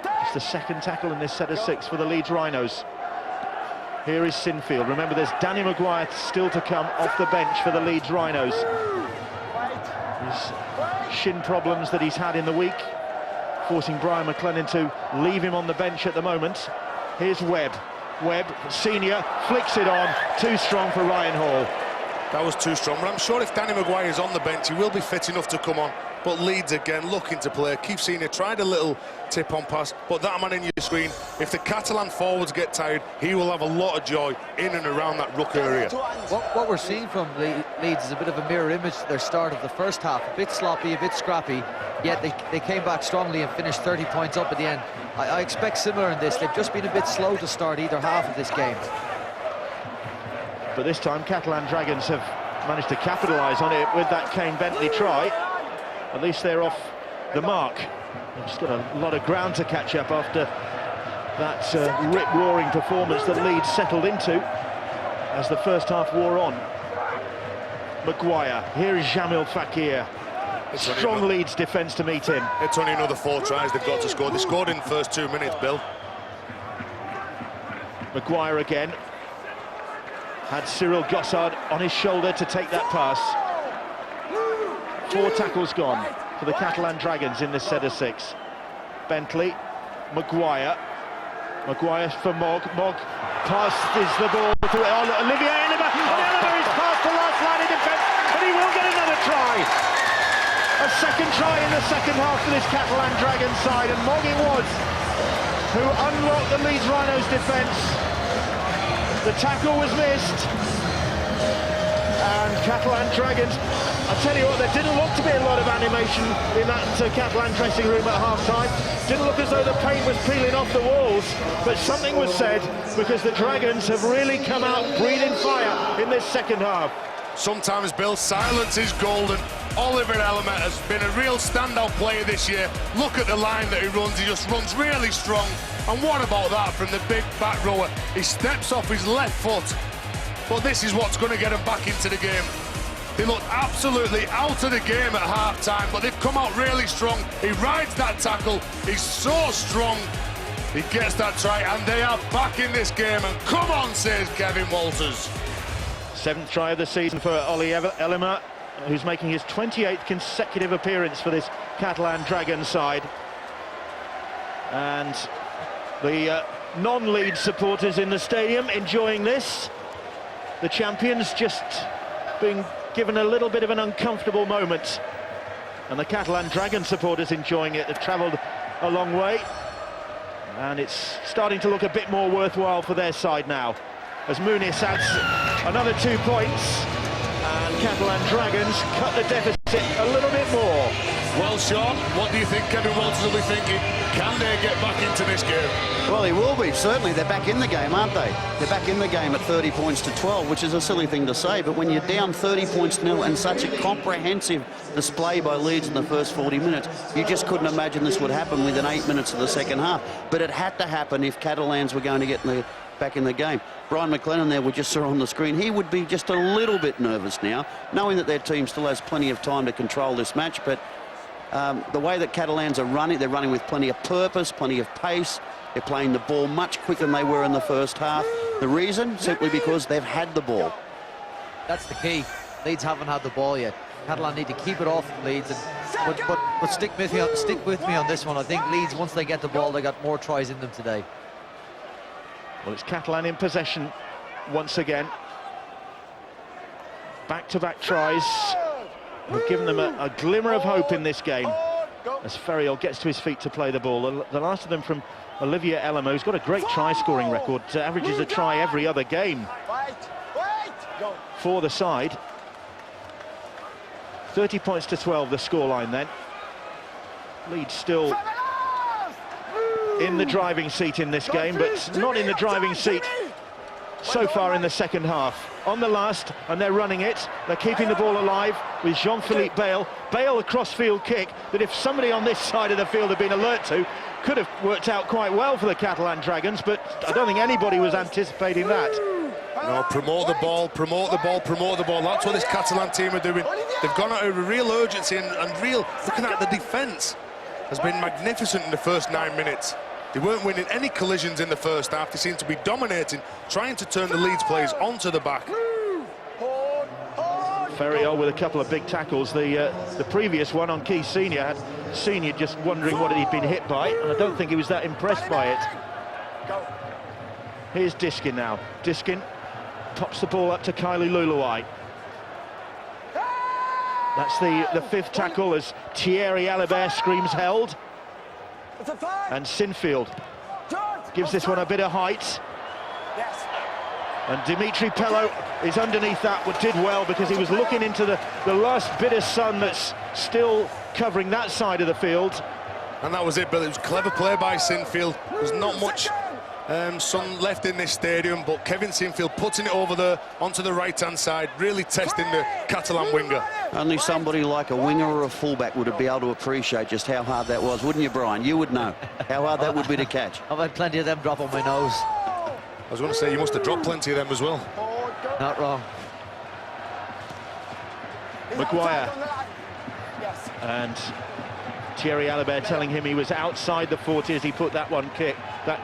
It's the second tackle in this set of 6 for the Leeds Rhinos. Here is Sinfield. Remember, there's Danny Maguire still to come off the bench for the Leeds Rhinos. His shin problems that he's had in the week, forcing Brian McLennan to leave him on the bench at the moment. Here's Webb. Webb, senior, flicks it on. Too strong for Ryan Hall. That was too strong, but I'm sure if Danny Maguire is on the bench, he will be fit enough to come on. But Leeds again looking to play. Keith Senior tried a little tip-on pass, but that man in your screen, if the Catalan forwards get tired, he will have a lot of joy in and around that ruck area. What we're seeing from Leeds is a bit of a mirror image to their start of the first half. A bit sloppy, a bit scrappy, yet they came back strongly and finished 30 points up at the end. I expect similar in this. They've just been a bit slow to start either half of this game. But this time, Catalan Dragons have managed to capitalise on it with that Kane Bentley try. At least they're off the mark. They've just got a lot of ground to catch up after that rip-roaring performance that Leeds settled into as the first half wore on. Maguire, here is Jamil Fakir. Strong Leeds defence to meet him. It's only another 4 tries they've got to score. They scored in the first 2 minutes, Bill. Maguire again. Had Cyril Gossard on his shoulder to take that pass. 4 tackles gone for the Catalan Dragons in this set of 6. Bentley, Maguire. Maguire for Mogg. Mogg passes the ball to Olivier Elmer. Elmer is past the last line of defence, and he will get another try. A second try in the second half for this Catalan Dragons side, and Mogg it was who unlocked the Leeds Rhinos defence. The tackle was missed. And Catalan Dragons, I tell you what, there didn't look to be a lot of animation in that Catalan dressing room at half-time. Didn't look as though the paint was peeling off the walls, but something was said, because the Dragons have really come out breathing fire in this second half. Sometimes, Bill, silence is golden. Oliver Elmer has been a real standout player this year. Look at the line that he runs. He just runs really strong. And what about that from the big back rower? He steps off his left foot. But this is what's going to get him back into the game. They looked absolutely out of the game at half-time, but they've come out really strong. He rides that tackle. He's so strong. He gets that try, and they are back in this game. And come on, says Kevin Walters. 7th try of the season for Ollie Elmer, who's making his 28th consecutive appearance for this Catalan Dragons side. And the non-Leeds supporters in the stadium enjoying this. The champions just being given a little bit of an uncomfortable moment. And the Catalan Dragons supporters enjoying it. They've travelled a long way. And it's starting to look a bit more worthwhile for their side now, as Muniz adds another 2 points, and Catalan Dragons cut the deficit a little bit more. Well, Sean, what do you think Kevin Walters will be thinking? Can they get back into this game? Well, he will be, certainly. They're back in the game, aren't they? They're back in the game at 30 points to 12, which is a silly thing to say, but when you're down 30 points to 0 and such a comprehensive display by Leeds in the first 40 minutes, you just couldn't imagine this would happen within 8 minutes of the second half. But it had to happen if Catalans were going to get back in the game. Brian McLennan there, we just saw on the screen, he would be just a little bit nervous now, knowing that their team still has plenty of time to control this match, but the way that Catalans are running, they're running with plenty of purpose, plenty of pace. They're playing the ball much quicker than they were in the first half. The reason? Simply because they've had the ball. That's the key. Leeds haven't had the ball yet. Catalan need to keep it off Leeds, but stick with me on this one. I think Leeds, once they get the ball, they got more tries in them today. Well, it's Catalan in possession once again. Back-to-back tries have given them a glimmer of hope in this game, as Ferriol gets to his feet to play the ball. The last of them from Olivier Elmer, who's got a great try-scoring record, averages a try every other game for the side. 30 points to 12, the scoreline then. Leeds still in the driving seat in this game, but not in the driving seat so far in the second half. On the last, and they're running it. They're keeping the ball alive with Jean-Philippe Bale. Bale, a cross-field kick that if somebody on this side of the field had been alert to, could have worked out quite well for the Catalan Dragons, but I don't think anybody was anticipating that. No, promote the ball, promote the ball, promote the ball. That's what this Catalan team are doing. They've gone out of a real urgency and real, looking at the defence, has been magnificent in the first 9 minutes. They weren't winning any collisions in the first half. They seem to be dominating, trying to turn the Leeds players onto the back. Ferriol with a couple of big tackles. The previous one on Key Senior had Senior just wondering what he'd been hit by, and I don't think he was that impressed by it. Here's Diskin now. Diskin pops the ball up to Kylie Luluai. That's the fifth tackle as Thierry Alibert screams held. And Sinfield gives this one a bit of height. And Dimitri Pello is underneath that, but did well because he was looking into the last bit of sun that's still covering that side of the field. And that was it, Bill. It was clever play by Sinfield. There's not much sun left in this stadium, but Kevin Sinfield putting it over there onto the right-hand side, really testing the Catalan winger. Only somebody like a winger or a fullback would be able to appreciate just how hard that was, wouldn't you, Brian? You would know how hard that would be to catch. I've had plenty of them drop on my nose. I was going to say, you must have dropped plenty of them as well. Not wrong. Maguire. And Thierry Alibert telling him he was outside the 40 as he put that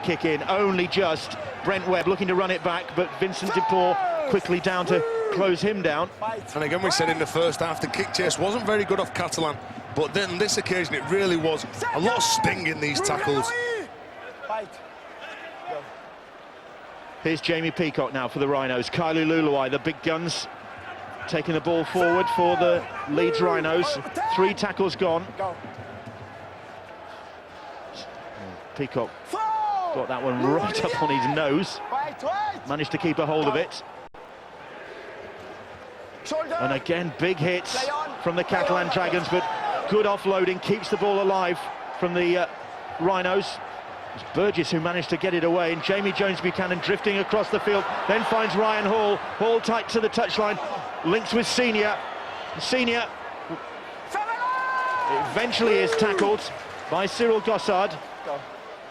kick in. Only just. Brent Webb looking to run it back, but Vincent Dupont quickly down to close him down. And again, we said in the first half, the kick chase wasn't very good off Catalan, but then on this occasion, it really was. A lot of sting in these tackles. Here's Jamie Peacock now for the Rhinos. Kylie Luluai, the big guns, taking the ball forward for the Leeds Rhinos. 3 tackles gone. Peacock got that one right up on his nose. Managed to keep a hold of it. And again, big hits from the Catalan Dragons, but good offloading, keeps the ball alive from the Rhinos. It's Burgess who managed to get it away, and Jamie Jones-Buchanan drifting across the field, then finds Ryan Hall. Hall tight to the touchline, links with Senior. Senior eventually is tackled by Cyril Gossard.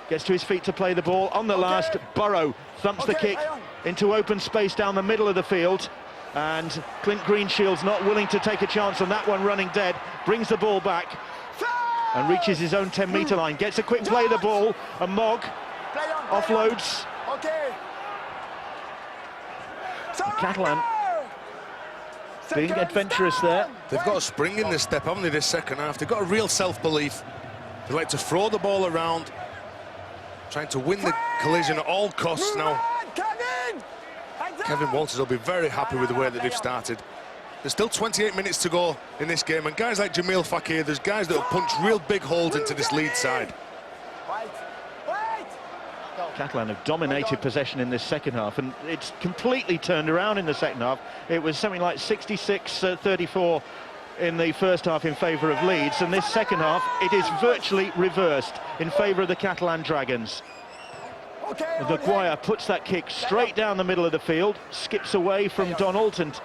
Gets to his feet to play the ball. On the last, Burrow thumps the kick into open space down the middle of the field. And Clint Greenshield's not willing to take a chance on that one, running dead. Brings the ball back and reaches his own 10-metre line. Gets a quick play of the ball, and Mogg offloads. Catalan being adventurous there. They've got a spring in this step, haven't they, this second half? They've got a real self-belief. They like to throw the ball around, trying to win the collision at all costs now. Kevin Walters will be very happy with the way that they've started. There's still 28 minutes to go in this game, and guys like Jamil Fakir, there's guys that will punch real big holes into this lead side. Catalan have dominated possession in this second half, and it's completely turned around in the second half. It was something like 66-34 in the first half in favour of Leeds, and this second half it is virtually reversed in favour of the Catalan Dragons. Maguire puts that kick straight down the middle of the field, skips away from Donald, and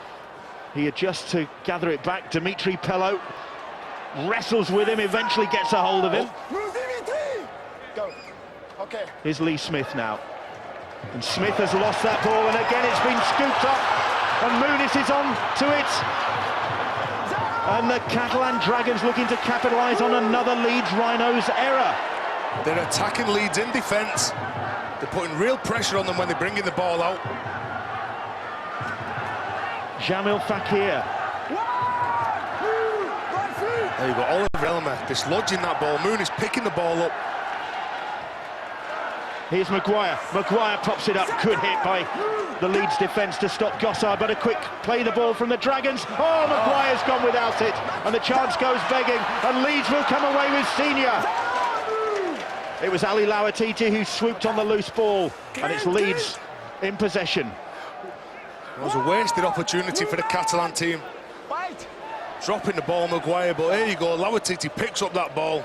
he adjusts to gather it back. Dimitri Pello wrestles with him, eventually gets a hold of him. Here's Lee Smith now, and Smith has lost that ball, and again it's been scooped up, and Muniz is on to it. And the Catalan Dragons looking to capitalise on another Leeds Rhinos error. They're attacking Leeds in defence. They're putting real pressure on them when they're bringing the ball out. Jamil Fakir. There you go, Oliver Elmer dislodging that ball. Muniz picking the ball up. Here's Maguire. Maguire pops it up. Good hit by the Leeds defence to stop Gossard, but a quick play the ball from the Dragons. Oh, Maguire's gone without it, and the chance goes begging, and Leeds will come away with Senior. It was Ali Lawatiti who swooped on the loose ball, and it's Leeds in possession. It was a wasted opportunity for the Catalan team. Dropping the ball, Maguire, but here you go, Lawatiti picks up that ball.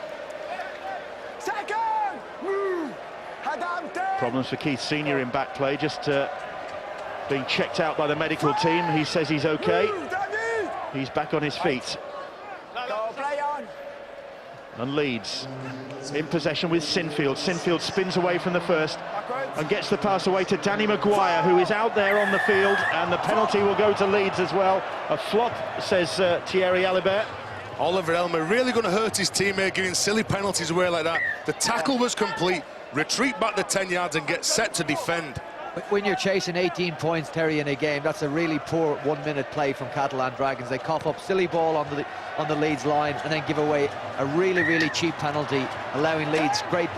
Problems for Keith Senior in back play, just being checked out by the medical team. He says he's okay. He's back on his feet. And Leeds in possession with Sinfield. Sinfield spins away from the first and gets the pass away to Danny Maguire, who is out there on the field, and the penalty will go to Leeds as well. A flop, says Thierry Alibert. Oliver Elmer really going to hurt his teammate, giving silly penalties away like that. The tackle was complete. Retreat back the 10 yards and get set to defend. When you're chasing 18 points, Terry, in a game, that's a really poor 1 minute play from Catalan Dragons. They cough up silly ball on the Leeds line and then give away a really cheap penalty, allowing Leeds a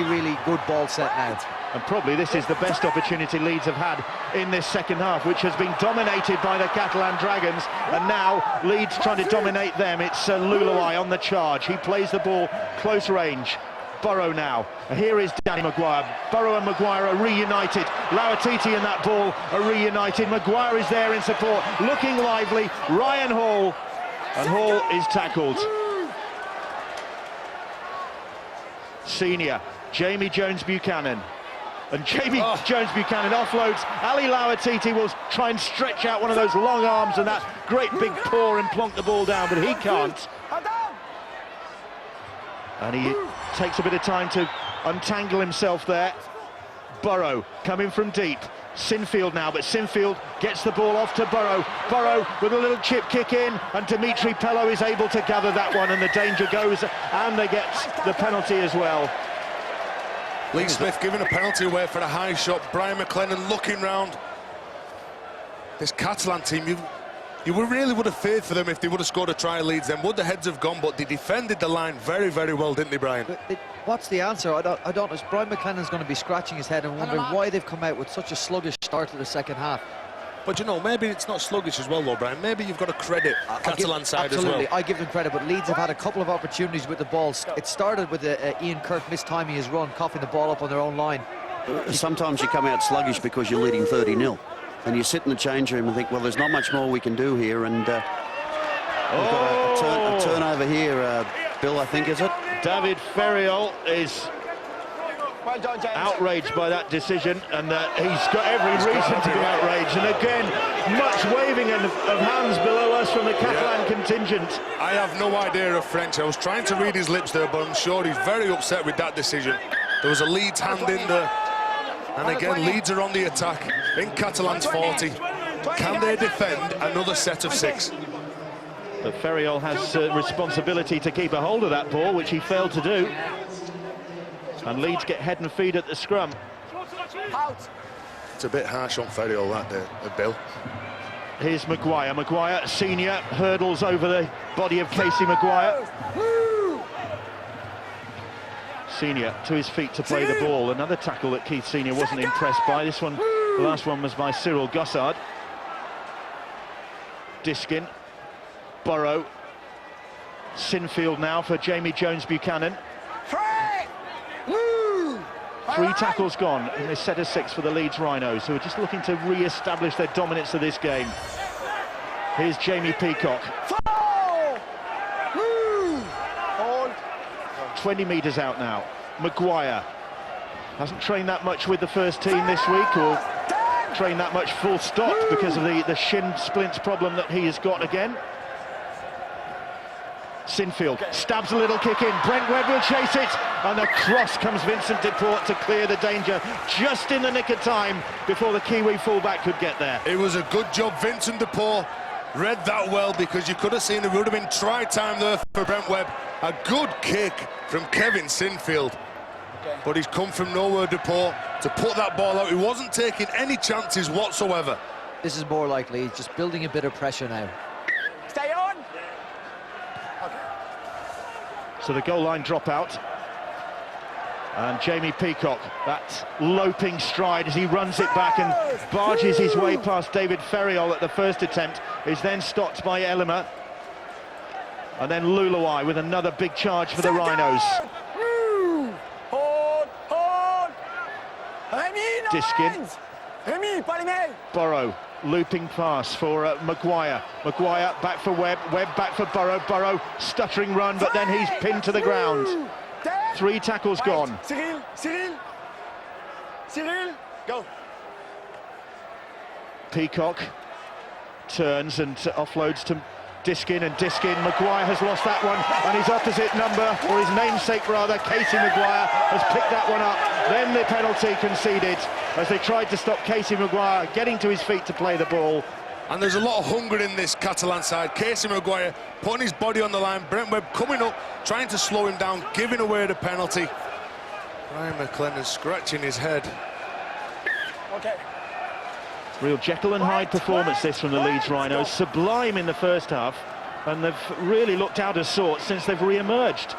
really good ball set now. And probably this is the best opportunity Leeds have had in this second half, which has been dominated by the Catalan Dragons, and now Leeds trying to dominate them. It's Lulawai on the charge. He plays the ball close range. Burrow now. Here is Danny Maguire. Burrow and Maguire are reunited. Lawatiti and that ball are reunited. Maguire is there in support, looking lively. Ryan Hall, and Hall is tackled. Senior, Jamie Jones-Buchanan. And Jamie Jones-Buchanan offloads. Ali Lawatiti will try and stretch out one of those long arms and that great big paw and plonk the ball down, but he can't. And he takes a bit of time to untangle himself there. Burrow coming from deep. Sinfield now, but Sinfield gets the ball off to Burrow. Burrow with a little chip kick in, and Dimitri Pello is able to gather that one, and the danger goes, and they get the penalty as well. Lee Smith giving a penalty away for a high shot. Brian McLennan looking round. This Catalan team, you really would have feared for them if they would have scored a try. Leeds, then would the heads have gone? But they defended the line very well, didn't they, Brian? What's the answer? I don't know. Brian McLennan's going to be scratching his head and wondering why they've come out with such a sluggish start to the second half. But you know, maybe it's not sluggish as well, though, Brian. Maybe you've got to credit Catalan side as well. Absolutely, I give them credit, but Leeds have had a couple of opportunities with the ball. It started with Ian Kirk mistiming his run, coughing the ball up on their own line. Sometimes you come out sluggish because you're leading 30-0. and you sit in the change room and think, well, there's not much more we can do here, and we've got a turnover here, Bill, I think, is it? David Ferriol is Well done, James. outraged by that decision, and he's got every reason to be outraged. And again, much waving of hands below us from the Catalan contingent. I have no idea of French. I was trying to read his lips there, but I'm sure he's very upset with that decision. There was a Leeds hand in there. And again, Leeds are on the attack in Catalan's 40. Can they defend another set of 6? But Ferriol has responsibility to keep a hold of that ball, which he failed to do. And Leeds get head and feet at the scrum. Out. It's a bit harsh on Ferriol that day, Bill. Here's Maguire. Maguire, senior, hurdles over the body of Casey Maguire. Senior to his feet to play the ball. Another tackle that Keith Senior wasn't impressed by. This one, the last one was by Cyril Gossard. Diskin, Burrow, Sinfield now for Jamie Jones-Buchanan. 3 tackles gone in this set of 6 for the Leeds Rhinos, who are just looking to re-establish their dominance of this game. Here's Jamie Peacock. 20 metres out now. Maguire hasn't trained that much with the first team this week, or trained that much full stop because of the shin splints problem that he has got again. Sinfield stabs a little kick in. Brent Webb will chase it, and across comes Vincent Deport to clear the danger just in the nick of time before the Kiwi fullback could get there. It was a good job. Vincent Deport read that well, because you could have seen it would have been try time there for Brent Webb. A good kick from Kevin Sinfield, but he's come from nowhere, Deport, to put that ball out. He wasn't taking any chances whatsoever. This is more likely. He's just building a bit of pressure now. Stay on. So the goal line dropout, and Jamie Peacock, that loping stride as he runs it back and barges his way past David Ferriol at the first attempt, is then stopped by Elima, and then Luluai with another big charge for the Rhinos. Hold. Rémi, Diskin. Rémi, pas les mains. Burrow, looping pass for Maguire. Maguire back for Webb. Webb back for Burrow. Burrow, stuttering run, but then he's pinned to the ground. 3 tackles gone. Cyril, go. Peacock turns and offloads to Diskin, and Diskin. Maguire has lost that one, and his opposite number, or his namesake rather, Casey Maguire, has picked that one up. Then the penalty conceded as they tried to stop Casey Maguire getting to his feet to play the ball. And there's a lot of hunger in this Catalan side. Casey Maguire putting his body on the line. Brent Webb coming up, trying to slow him down, giving away the penalty. Ryan McLennan scratching his head. Okay. Real Jekyll and Hyde performance this from the Leeds Rhinos. Sublime in the first half, and they've really looked out of sorts since they've re-emerged.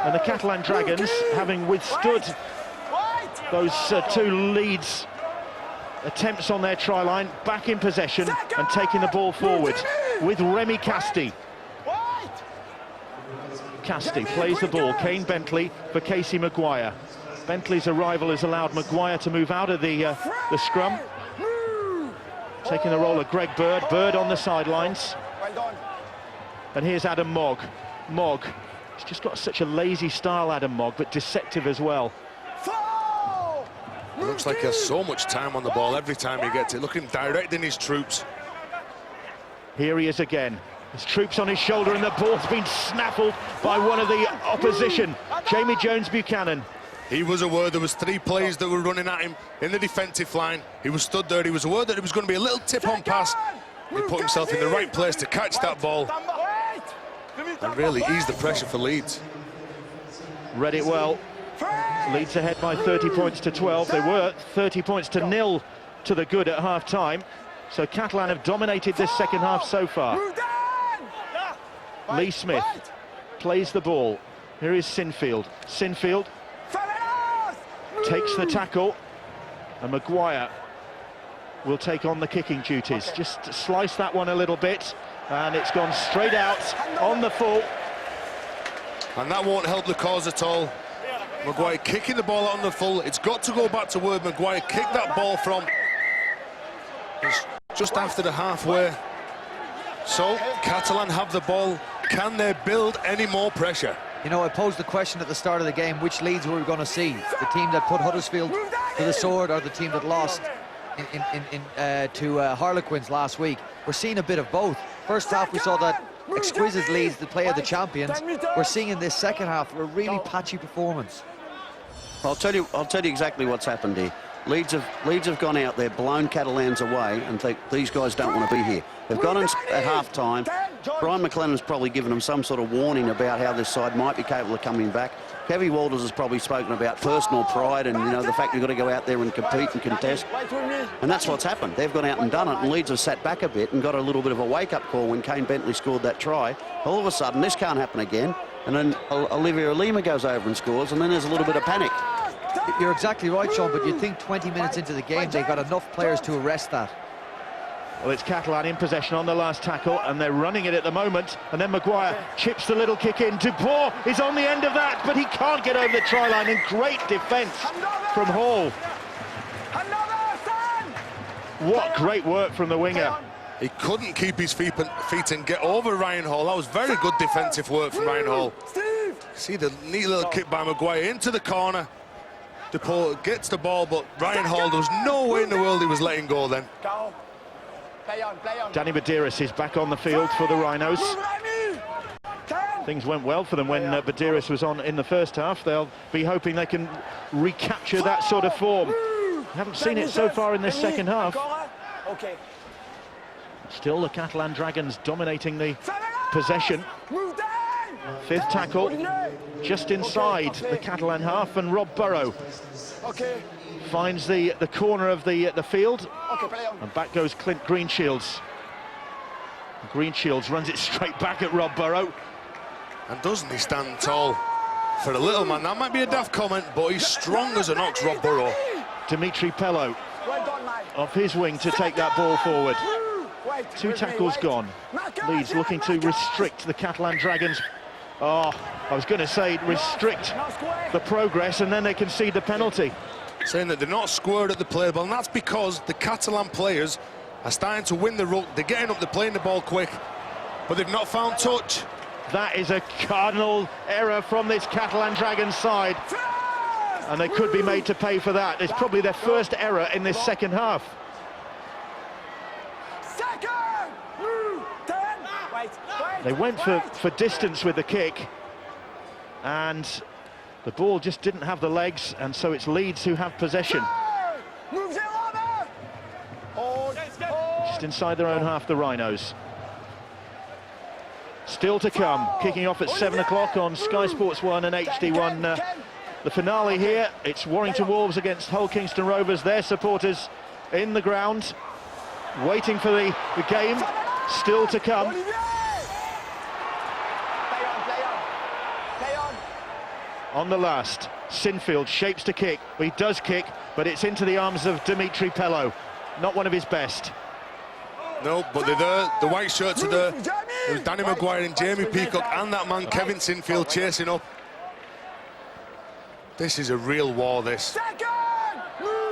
And the Catalan Dragons, having withstood those 2 Leeds attempts on their try line, back in possession and taking the ball forward with Remy Casti. Casti plays the ball. Kane Bentley for Casey Maguire. Bentley's arrival has allowed Maguire to move out of the scrum, taking the role of Greg Bird. Bird on the sidelines. Well done. And here's Adam Mogg. Mogg, he's just got such a lazy style, Adam Mogg, but deceptive as well. It looks like he has so much time on the ball every time he gets it. Look at him directing his troops. Here he is again. His troops on his shoulder, and the ball's been snaffled by one of the opposition, Jamie Jones-Buchanan. He was aware there was 3 players that were running at him in the defensive line. He was stood there. He was aware that it was going to be a little tip-on pass. He put himself in the right place to catch that ball and really ease the pressure for Leeds. Read it well. Leeds ahead by 30 points to 12. They were 30 points to 0 to the good at half-time. So Catalan have dominated this second half so far. Lee Smith plays the ball. Here is Sinfield. Sinfield takes the tackle, and Maguire will take on the kicking duties. Just slice that one a little bit, and it's gone straight out on the full. And that won't help the cause at all. Maguire kicking the ball out on the full. It's got to go back to where Maguire kicked that ball from. It's just after the halfway. So, Catalan have the ball. Can they build any more pressure? You know, I posed the question at the start of the game, which Leeds were we going to see? The team that put Huddersfield to the sword, or the team that lost to Harlequins last week? We're seeing a bit of both. First half, we saw that exquisite Leeds, the play of the champions. We're seeing in this second half a really patchy performance. I'll tell you exactly what's happened here. Leeds have gone out there, blown Catalans away, and think these guys don't want to be here. They've gone in at half-time. Brian McLennan's probably given them some sort of warning about how this side might be capable of coming back. Kevy Walters has probably spoken about personal pride and, you know, the fact we've got to go out there and compete and contest. And that's what's happened. They've gone out and done it, and Leeds have sat back a bit and got a little bit of a wake-up call when Kane Bentley scored that try. All of a sudden, this can't happen again. And then Olivia Lima goes over and scores, and then there's a little bit of panic. You're exactly right, Sean, but you'd think 20 minutes into the game they've got enough players to arrest that. Well, it's Catalan in possession on the last tackle, and they're running it at the moment. And then Maguire chips the little kick in. Dupont is on the end of that, but he can't get over the try line. And great defence from Hall. What great work from the winger. He couldn't keep his feet and get over Ryan Hall. That was very good defensive work from Ryan Hall. See the neat little kick by Maguire into the corner. Dupont gets the ball, but Ryan Hall, there was no way in the world he was letting go then. Danny Badiris is back on the field for the Rhinos. Things went well for them when Badiris was on in the first half. They'll be hoping they can recapture that sort of form. Haven't seen it so far in this second half. Still the Catalan Dragons dominating the possession. Fifth tackle just inside the Catalan half, and Rob Burrow finds the corner of the field, and back goes Clint Greenshields. Greenshields runs it straight back at Rob Burrow. And doesn't he stand tall for a little man? That might be a daft comment, but he's strong as an ox, Rob Burrow. Dimitri Pello off his wing to take that ball forward. Two tackles gone. Leeds looking to restrict the Catalan Dragons. Oh, I was going to say restrict the progress, and then they concede the penalty. Saying that they're not squared at the play ball, and that's because the Catalan players are starting to win the ruck. They're getting up, they're playing the ball quick, but they've not found touch. That is a cardinal error from this Catalan Dragons side, and they could be made to pay for that. It's probably their first error in this second half. They went for distance with the kick, and the ball just didn't have the legs, and so it's Leeds who have possession. Just inside their own half, the Rhinos. Still to come, kicking off at 7 o'clock on Sky Sports 1 and HD1. The finale here, it's Warrington Wolves against Hull Kingston Rovers. Their supporters in the ground, waiting for the game, still to come. On the last, Sinfield shapes to kick. He does kick, but it's into the arms of Dimitri Pello. Not one of his best. No, but they're there. The white shirts are there. It was Danny Maguire and Jamie Peacock and that man Kevin Sinfield chasing up. This is a real war, this.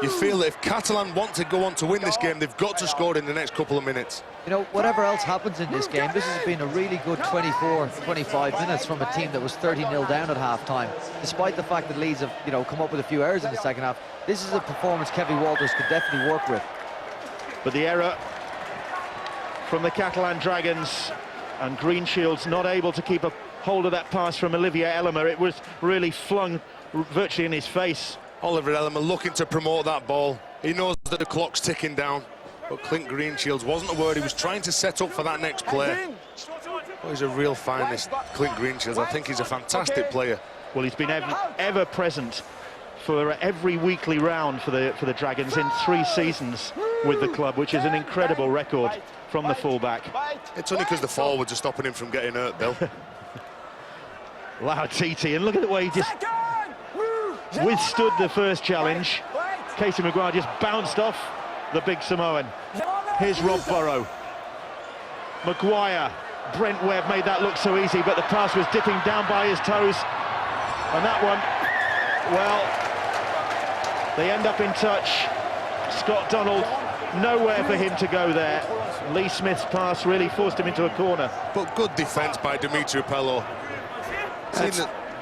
You feel that if Catalan want to go on to win this game, they've got to score in the next couple of minutes. You know, whatever else happens in this game, this has been a really good 24-25 minutes from a team that was 30-0 down at half-time. Despite the fact that Leeds have, you know, come up with a few errors in the second half, this is a performance Kevin Walters could definitely work with. But the error from the Catalan Dragons, and Greenshields not able to keep a hold of that pass from Olivier Elmer. It was really flung virtually in his face. Oliver Elmer looking to promote that ball. He knows that the clock's ticking down, but Clint Greenshields wasn't a word. He was trying to set up for that next play. Oh, he's a real finest, Clint Greenshields. I think he's a fantastic player. Well, he's been ever present for every weekly round for the Dragons in 3 seasons with the club, which is an incredible record from the fullback. It's only because the forwards are stopping him from getting hurt, Bill. Lautiti, and look at the way he just withstood the first challenge. Casey Maguire just bounced off the big Samoan. Here's Rob Burrow. Maguire, Brent Webb made that look so easy, but the pass was dipping down by his toes. And that one, well, they end up in touch. Scott Donald nowhere for him to go there. Lee Smith's pass really forced him into a corner. But good defence by Dimitri Pello.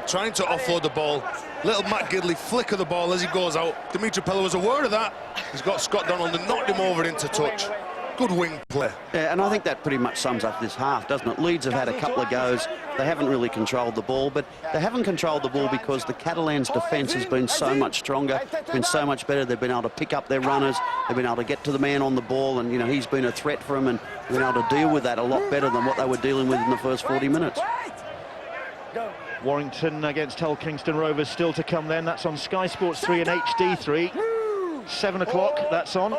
Trying to offload the ball. Little Matt Gidley flicker the ball as he goes out. Dimitri Pello was aware of that. He's got Scott Donald and knocked him over into touch. Good wing play. Yeah, and I think that pretty much sums up this half, doesn't it? Leeds have had a couple of goes. They haven't really controlled the ball, but they haven't controlled the ball because the Catalans' defence has been so much stronger, been so much better. They've been able to pick up their runners. They've been able to get to the man on the ball, and, you know, he's been a threat for them, and been able to deal with that a lot better than what they were dealing with in the first 40 minutes. Warrington against Hull Kingston Rovers still to come then. That's on Sky Sports 3 and HD3. 7 o'clock, that's on.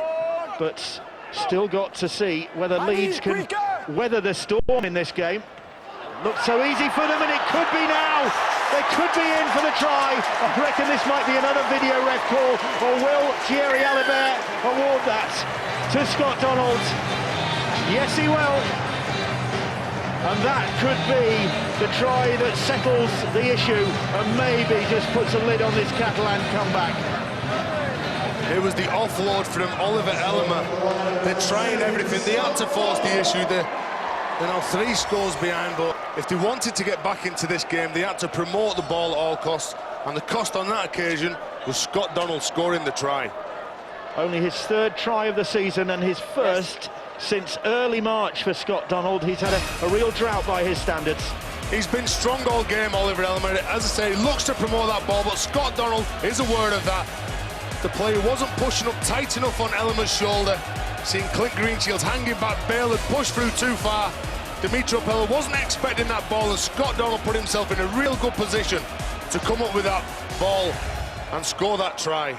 But still got to see whether Leeds can weather the storm in this game. Looked so easy for them, and it could be now. They could be in for the try. I reckon this might be another video ref call, or will Thierry Alibert award that to Scott Donald? Yes, he will. And that could be the try that settles the issue and maybe just puts a lid on this Catalan comeback. It was the offload from Oliver Elmer. They're trying everything. They had to force the issue. They're now 3 scores behind, but if they wanted to get back into this game, they had to promote the ball at all costs. And the cost on that occasion was Scott Donald scoring the try. Only his 3rd try of the season and his first since early March for Scott Donald. He's had a real drought by his standards. He's been strong all game, Oliver Elmer. As I say, he looks to promote that ball, but Scott Donald is aware of that. The player wasn't pushing up tight enough on Elmer's shoulder. Seeing Clint Greenshields hanging back, Bale had pushed through too far. Dimitri Pello wasn't expecting that ball, and Scott Donald put himself in a real good position to come up with that ball and score that try.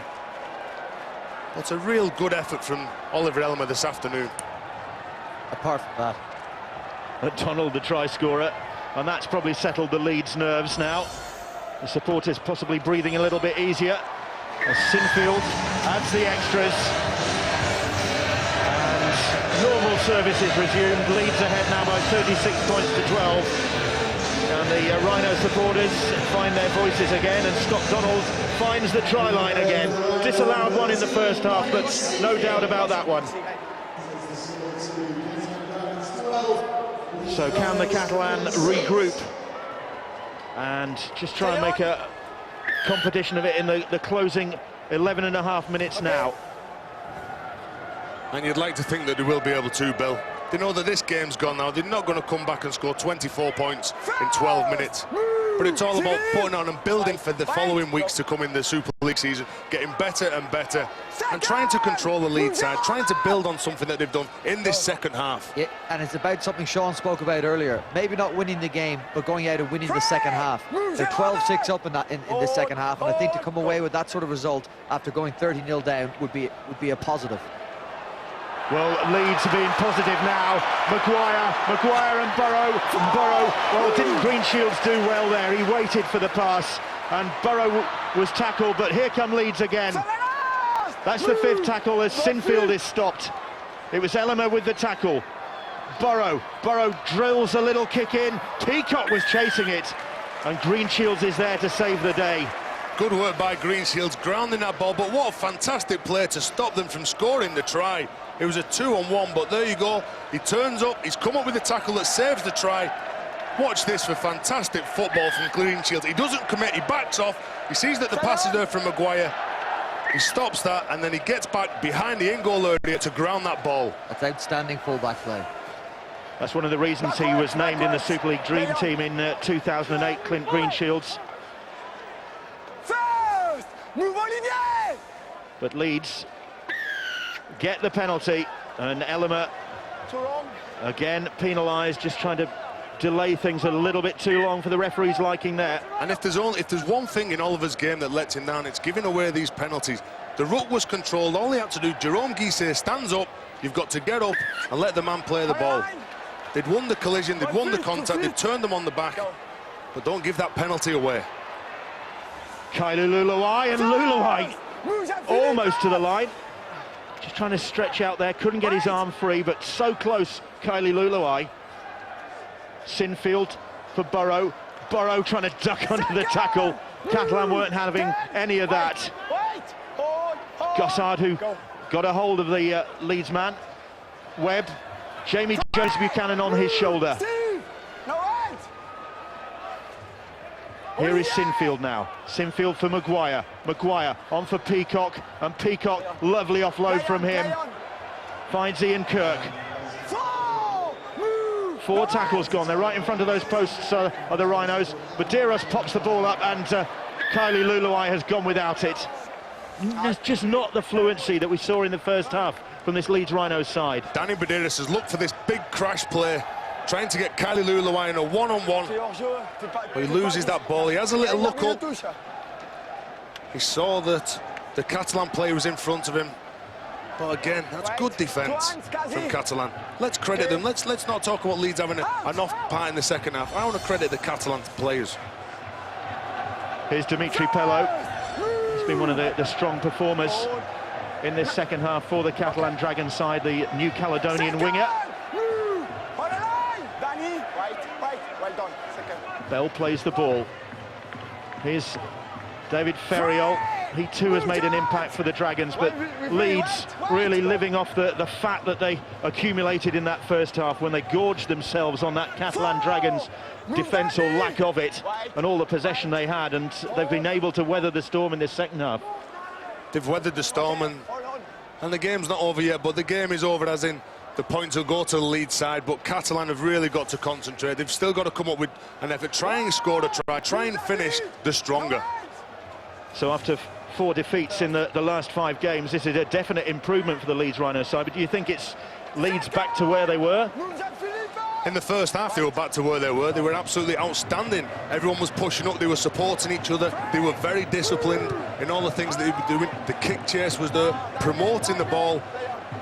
That's a real good effort from Oliver Elmer this afternoon. Apart from that. Donald, the try scorer, and that's probably settled the Leeds' nerves now. The supporters possibly breathing a little bit easier as Sinfield adds the extras. And normal service is resumed. Leeds ahead now by 36 points to 12. And the Rhino supporters find their voices again, and Scott Donald finds the try line again. Disallowed one in the first half, but no doubt about that one. So can the Catalan regroup and just try and make a competition of it in the closing 11.5 minutes now? And you'd like to think that they will be able to, Bill. They know that this game's gone now. They're not going to come back and score 24 points in 12 minutes. But it's all about putting on and building for the following weeks to come in the Super League season, getting better and better, and trying to control the lead side, trying to build on something that they've done in this second half. Yeah, and it's about something Sean spoke about earlier. Maybe not winning the game, but going out and winning the second half. They're 12-6 up in the second half, and I think to come away with that sort of result after going 30-0 down would be a positive. Well, Leeds are being positive now. Maguire and Burrow. Well, didn't Greenshields do well there? He waited for the pass, and Burrow was tackled, but here come Leeds again. That's the 5th tackle as Sinfield is stopped. It was Elmer with the tackle. Burrow drills a little kick in. Peacock was chasing it, and Greenshields is there to save the day. Good work by Greenshields, grounding that ball, but what a fantastic play to stop them from scoring the try. It was a 2-on-1, but there you go. He turns up, he's come up with a tackle that saves the try. Watch this for fantastic football from Greenshields. He doesn't commit, he backs off. He sees that the pass is there from Maguire. He stops that, and then he gets back behind the in-goal area to ground that ball. That's outstanding full-back play. That's one of the reasons he was named in the Super League Dream Team in 2008, Clint Greenshields. But Leeds get the penalty, and Elmer again penalised, just trying to delay things a little bit too long for the referee's liking there. And if there's one thing in Oliver's game that lets him down, it's giving away these penalties. The ruck was controlled, all he had to do, Jerome Guisset stands up, you've got to get up and let the man play the ball. They'd won the collision, they'd won the contact, they'd turned them on the back, but don't give that penalty away. Kylie Luluai, and Luluai almost to the line. Just trying to stretch out there, couldn't get his arm free, but so close, Kylie Luluai. Sinfield for Burrow. Burrow trying to duck under the tackle. Catalan weren't having any of that. Gossard, who got a hold of the Leeds man. Webb, Jamie Jones Buchanan on his shoulder. Here is Sinfield now. Sinfield for Maguire. Maguire on for Peacock, and Peacock, lovely offload from him. Finds Ian Kirk. 4 tackles gone. They're right in front of those posts of the Rhinos. Medeiros pops the ball up, and Kylie Luluai has gone without it. There's just not the fluency that we saw in the first half from this Leeds Rhinos side. Danny Medeiros has looked for this big crash play, trying to get Kylie Luluai in a one-on-one. But he loses that ball. He has a little look up. He saw that the Catalan player was in front of him. But again, that's good defence from Catalan. Let's credit them. Let's not talk about Leeds having an off part in the second half. I want to credit the Catalan players. Here's Dimitri Pello. He's been one of the strong performers in this second half for the Catalan Dragons side, the New Caledonian winger. Bell plays the ball. Here's David Ferriol. He too has made an impact for the Dragons, but Leeds really living off the fat that they accumulated in that first half when they gorged themselves on that Catalan Dragons defence, or lack of it, and all the possession they had, and they've been able to weather the storm in this second half. They've weathered the storm, and the game's not over yet, but the game is over, as in the points will go to the Leeds side, but Catalan have really got to concentrate. They've still got to come up with an effort, try and score a try, try and finish the stronger. So after 4 defeats in the last 5 games, this is a definite improvement for the Leeds Rhinos side, but do you think it's Leeds back to where they were? In the first half, they were back to where they were. They were absolutely outstanding. Everyone was pushing up, they were supporting each other, they were very disciplined in all the things that they were doing. The kick chase was there, promoting the ball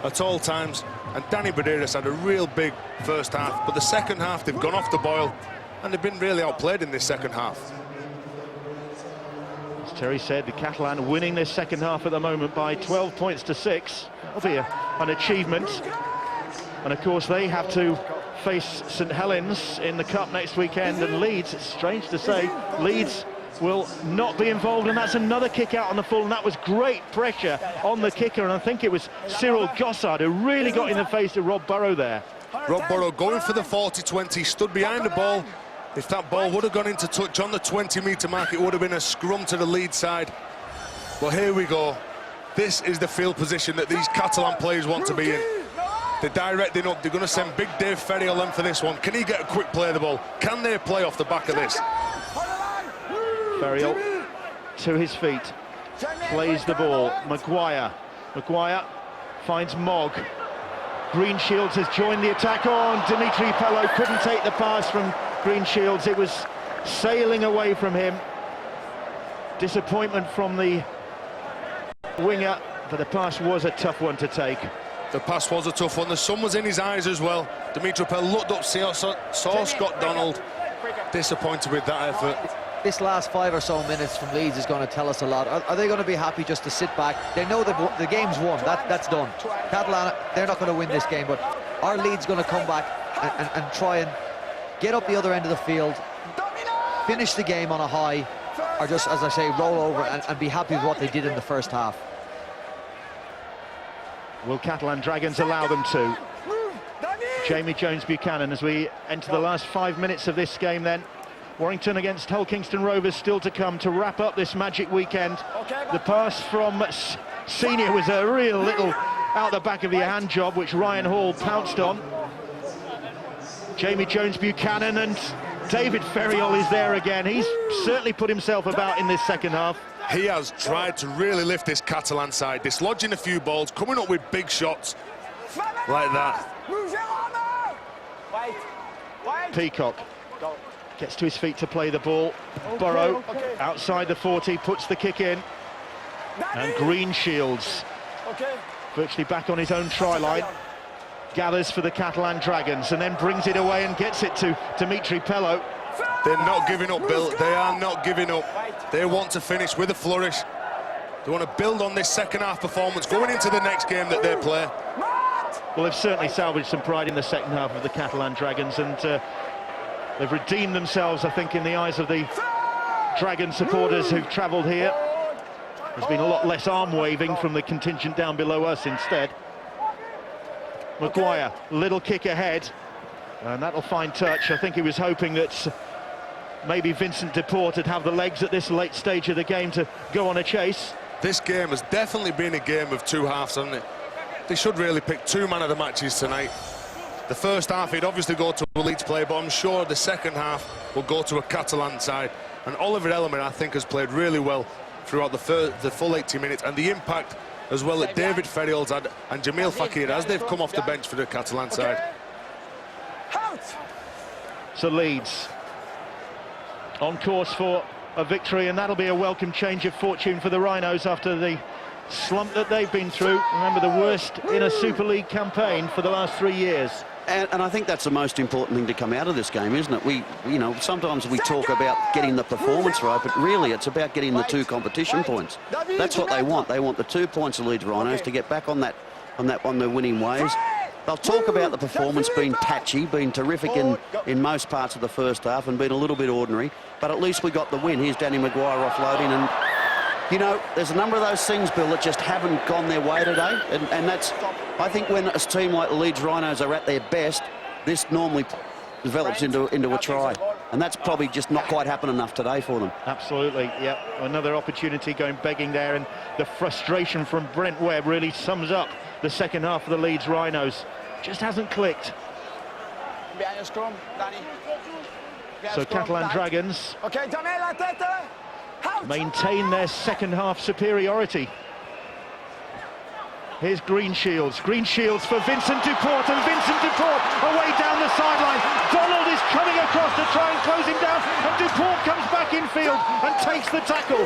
at all times, and Danny Medeiros had a real big first half, but the second half, they've gone off the boil, and they've been really outplayed in this second half. As Terry said, the Catalan winning this second half at the moment by 12 points to 6. That'll be an achievement. And of course they have to face St Helens in the Cup next weekend, and Leeds, it's strange to say, Leeds will not be involved, and that's another kick out on the full, and that was great pressure on the kicker, and I think it was Cyril Gossard who really got in the face of Rob Burrow there. Rob Burrow going for the 40-20, stood behind the ball. If that ball would have gone into touch on the 20-metre mark, it would have been a scrum to the Leeds side. Well, here we go. This is the field position that these Catalan players want to be in. They're directing up. They're going to send big Dave Ferriol in for this one. Can he get a quick play of the ball? Can they play off the back of this? Ferriol to his feet, plays the ball. Maguire finds Mogg. Greenshields has joined the attack on. Dimitri Pello couldn't take the pass from Greenshields. It was sailing away from him. Disappointment from the winger, but the pass was a tough one to take. The pass was a tough one. The sun was in his eyes as well. Dimitri Pello looked up, saw Scott Donald. Disappointed with that effort. This last 5 or so minutes from Leeds is going to tell us a lot. Are they going to be happy just to sit back? They know that the game's won. That's done. Catalan, they're not going to win this game, but are Leeds going to come back and try and get up the other end of the field, finish the game on a high, or just, as I say, roll over and be happy with what they did in the first half? Will Catalan Dragons allow them to? Jamie Jones Buchanan as we enter the last 5 minutes of this game then. Warrington against Hull Kingston Rovers still to come to wrap up this magic weekend. The pass from Senior was a real little out the back of the hand job, which Ryan Hall pounced on. Jamie Jones Buchanan, and David Ferriol is there again. He's certainly put himself about in this second half. He has tried to really lift this Catalan side, dislodging a few balls, coming up with big shots like that. Peacock gets to his feet to play the ball. Burrow outside the 40, puts the kick in. And Greenshields, virtually back on his own try line, gathers for the Catalan Dragons and then brings it away and gets it to Dimitri Pello. They're not giving up, Bill. They are not giving up. They want to finish with a flourish. They want to build on this second half performance going into the next game that they play. Well, they've certainly salvaged some pride in the second half of the Catalan Dragons, and they've redeemed themselves, I think, in the eyes of the Dragon supporters who've travelled here. There's been a lot less arm waving from the contingent down below us instead. Maguire, little kick ahead, and that'll find touch. I think he was hoping that maybe Vincent Deport would have the legs at this late stage of the game to go on a chase. This game has definitely been a game of two halves, hasn't it? They should really pick two man of the matches tonight. The first half, he'd obviously go to a Leeds player, but I'm sure the second half will go to a Catalan side. And Oliver Ellerman, I think, has played really well throughout the full 80 minutes, and the impact as well that David Ferriol's had and Jamil Fakir as they've come off the bench for the Catalan side. So Leeds on course for a victory, and that'll be a welcome change of fortune for the Rhinos after the slump that they've been through. Remember, the worst in a Super League campaign for the last 3 years. And I think that's the most important thing to come out of this game, isn't it? You know, sometimes we talk about getting the performance right, but really it's about getting the 2 competition points. That's what they want. They want the 2 points of Leeds Rhinos to get back on the winning ways. They'll talk about the performance being patchy, being terrific in most parts of the first half and being a little bit ordinary, but at least we got the win. Here's Danny Maguire offloading, and you know, there's a number of those things, Bill, that just haven't gone their way today, and that's, I think, when a team like the Leeds Rhinos are at their best, this normally develops into a try, and that's probably just not quite happened enough today for them. Absolutely, yeah. Another opportunity going begging there, and the frustration from Brent Webb really sums up the second half of the Leeds Rhinos. Just hasn't clicked. So Catalan Dragons maintain their second half superiority. Here's Green Shields for Vincent Deport, and Vincent Deport away down the sideline. Donald is coming across to try and close him down, and Deport comes back in field and takes the tackle.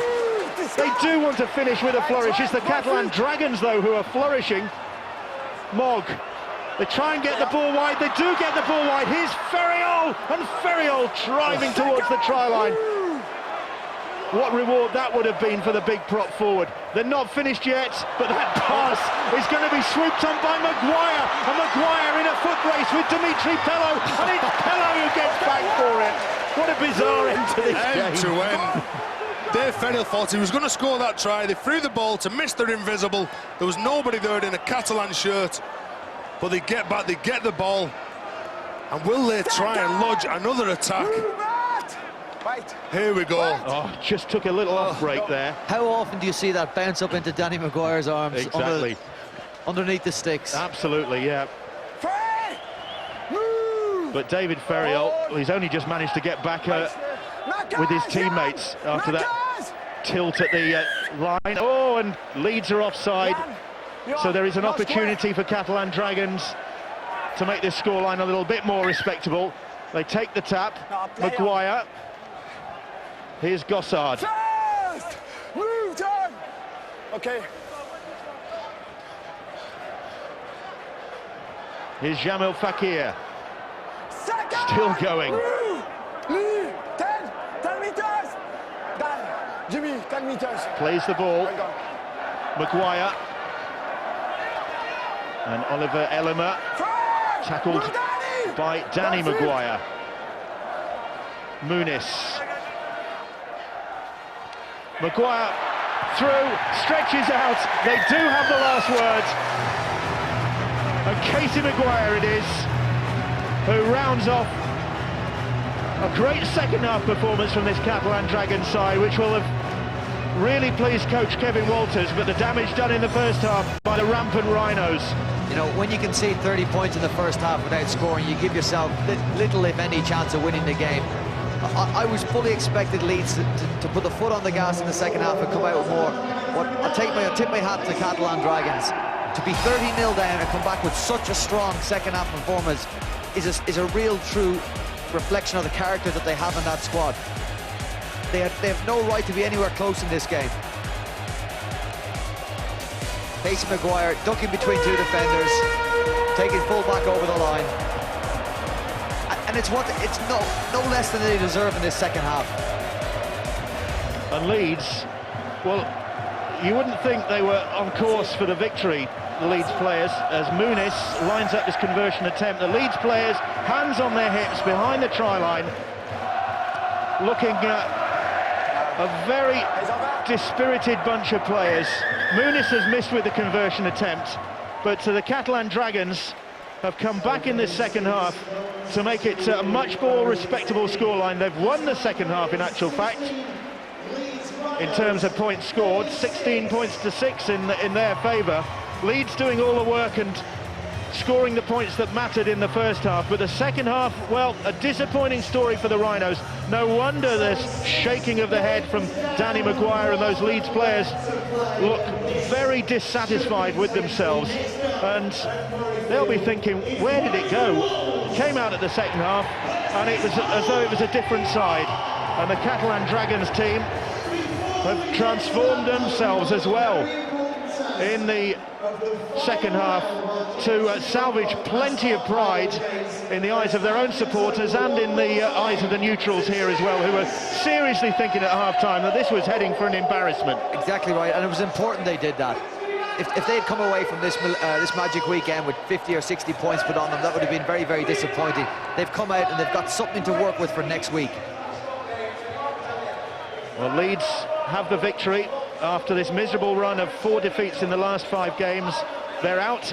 They do want to finish with a flourish. It's the Catalan Dragons, though, who are flourishing. Mogg, they try and get the ball wide. They do get the ball wide. Here's Ferriol, and Ferriol driving towards the try line. What reward that would have been for the big prop forward. They're not finished yet, but that pass is going to be swooped on by Maguire, and Maguire in a foot race with Dimitri Pello, and it's Pello who gets back for it. What a bizarre end to this game. End to end. Dave Ferriol thought he was going to score that try. They threw the ball to Mr. Invisible. There was nobody there in a Catalan shirt, but they get back, they get the ball, and will they try and lodge another attack? Here we go. Oh, just took a little off break there. How often do you see that bounce up into Danny Maguire's arms? Exactly. Underneath the sticks? Absolutely, yeah. But David Ferriol, he's only just managed to get back with his teammates after that tilt at the line. Oh, and Leeds are offside. So there is an opportunity for Catalan Dragons to make this scoreline a little bit more respectable. They take the tap. Maguire. Here's Gossard. Okay. Here's Jamil Fakir. Still going. 10 meters. Jimmy, 10 meters. Plays the ball. Maguire. And Oliver Ellerman tackled by Danny Maguire. Muniz. Maguire through, stretches out. They do have the last word. And Casey Maguire it is, who rounds off a great second half performance from this Catalan Dragons side, which will have really pleased coach Kevin Walters, but the damage done in the first half by the rampant Rhinos. You know, when you concede 30 points in the first half without scoring, you give yourself little, if any, chance of winning the game. I was fully expected Leeds to put the foot on the gas in the second half and come out with more. I'll tip my hat to the Catalan Dragons. To be 30-0 down and come back with such a strong second half performance is a real, true reflection of the character that they have in that squad. They have no right to be anywhere close in this game. Casey Maguire ducking between 2 defenders, taking full back over the line. And it's no less than they deserve in this second half. And Leeds, well, you wouldn't think they were on course for the victory, the Leeds players, as Muniz lines up his conversion attempt. The Leeds players, hands on their hips behind the try line, looking a very dispirited bunch of players. Muniz has missed with the conversion attempt, but the Catalan Dragons have come back in this second half to make it a much more respectable scoreline. They've won the second half, in actual fact, in terms of points scored, 16 points to 6 in their favour. Leeds doing all the work and scoring the points that mattered in the first half, but the second half, well, a disappointing story for the Rhinos. No wonder this shaking of the head from Danny Maguire, and those Leeds players look very dissatisfied with themselves, and they'll be thinking, where did it go? Came out at the second half and it was as though it was a different side, and the Catalan Dragons team have transformed themselves as well in the second half to salvage plenty of pride in the eyes of their own supporters and in the eyes of the neutrals here as well, who were seriously thinking at half-time that this was heading for an embarrassment. Exactly right, and it was important they did that. If they'd come away from this magic weekend with 50 or 60 points put on them, that would have been very, very disappointing. They've come out and they've got something to work with for next week. Well, Leeds have the victory after this miserable run of 4 defeats in the last 5 games. They're out